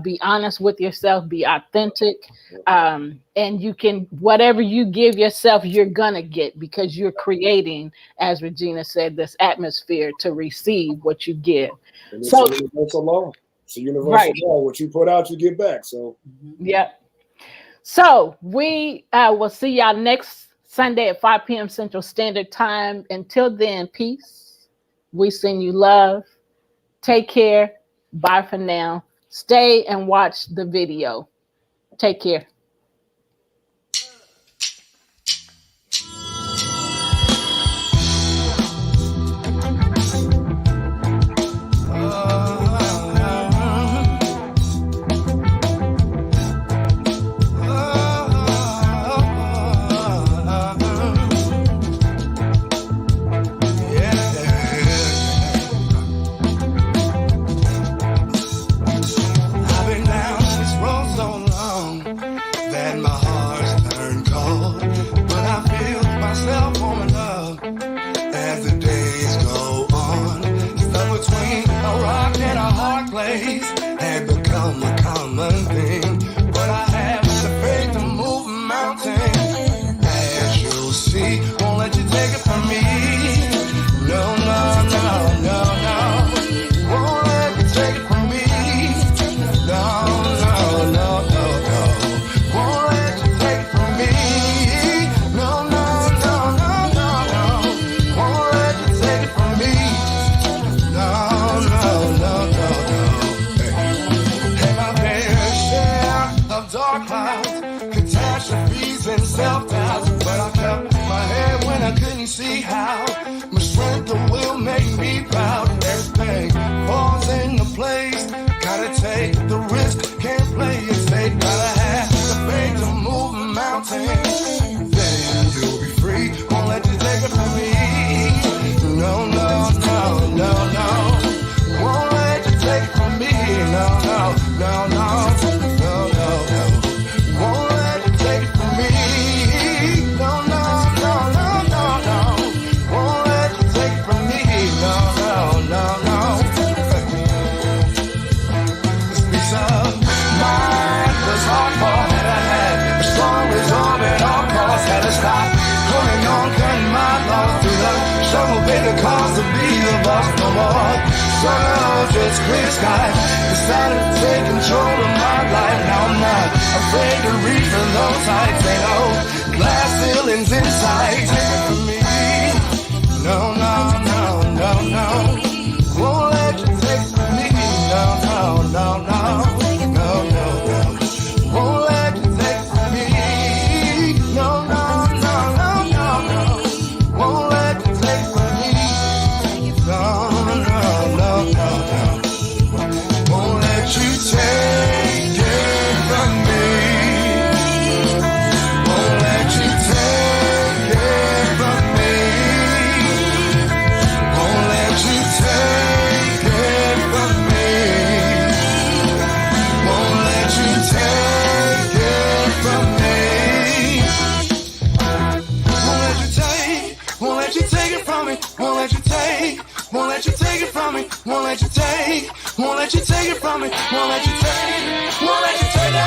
be honest with yourself, be authentic. And you can, whatever you give yourself, you're gonna get, because you're creating, as Regina said, this atmosphere to receive what you give. And it's a universal law. It's a universal law. What you put out, you get back. So, So we will see y'all next Sunday at 5 p.m. Central Standard Time. Until then, peace. We send you love. Take care. Bye for now. Stay and watch the video. Take care. won't let you take it from me. No, no, no, no, no, won't let you take it from me. No, no, no, no, no, won't let you take it from me. No, no, no, no, no, no, won't let you take it from me. No, no, no, no, no. Hey, my fair share of dark clouds, catastrophes and self-doubts, but I kept my head when I couldn't see how. My strength of will make me proud. Everything falls into place. Gotta take the risk, can't play it safe. Gotta have the faith to move mountains. Then you'll be free. Won't let you take it from me. No, no, no, no, no. Won't let you take it from me. No, no, no, no, no, no, no. Won't let you take it from me. No, no, no, no, no, no. Won't let you take it from me. No, no, no, no. This piece of mind was hardcore that I had. A strong resolve at all costs. Had to stop holding on, cutting my loss through the struggle, paid the cost to be the boss no more. Struggle, just clear sky. Decided to take control of my life. Now I'm not afraid to reach for those heights. Ain't no glass ceilings inside. Take it from me. No, no, no, no, no. Won't let you take it from me. No, no, no, no. No, no, no. Won't let you take it from me. No, no, no, no, no, no. Won't let you take it from me. No, no, no, no, no. Won't let you take it from me. Won't let you take it from me. Won't let you take it from me. Won't let you take it from me. Won't let you take, won't let you take it from me. Won't let you take, won't let you take it from me. Won't let you take, won't let you take it from me. Won't let you take, won't let you take it.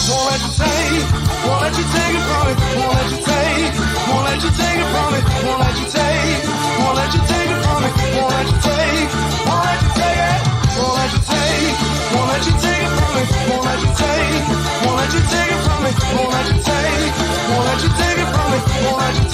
Won't let you take, won't let you take it from me. Won't let you take, won't let you take it from me. Won't let you take, won't let you take it from me. Won't let you take, won't let you take it. Won't let you take, won't let you take it from me. Won't let you take, won't let you take it from me. Won't let you take, won't let you take it from me. Won't let you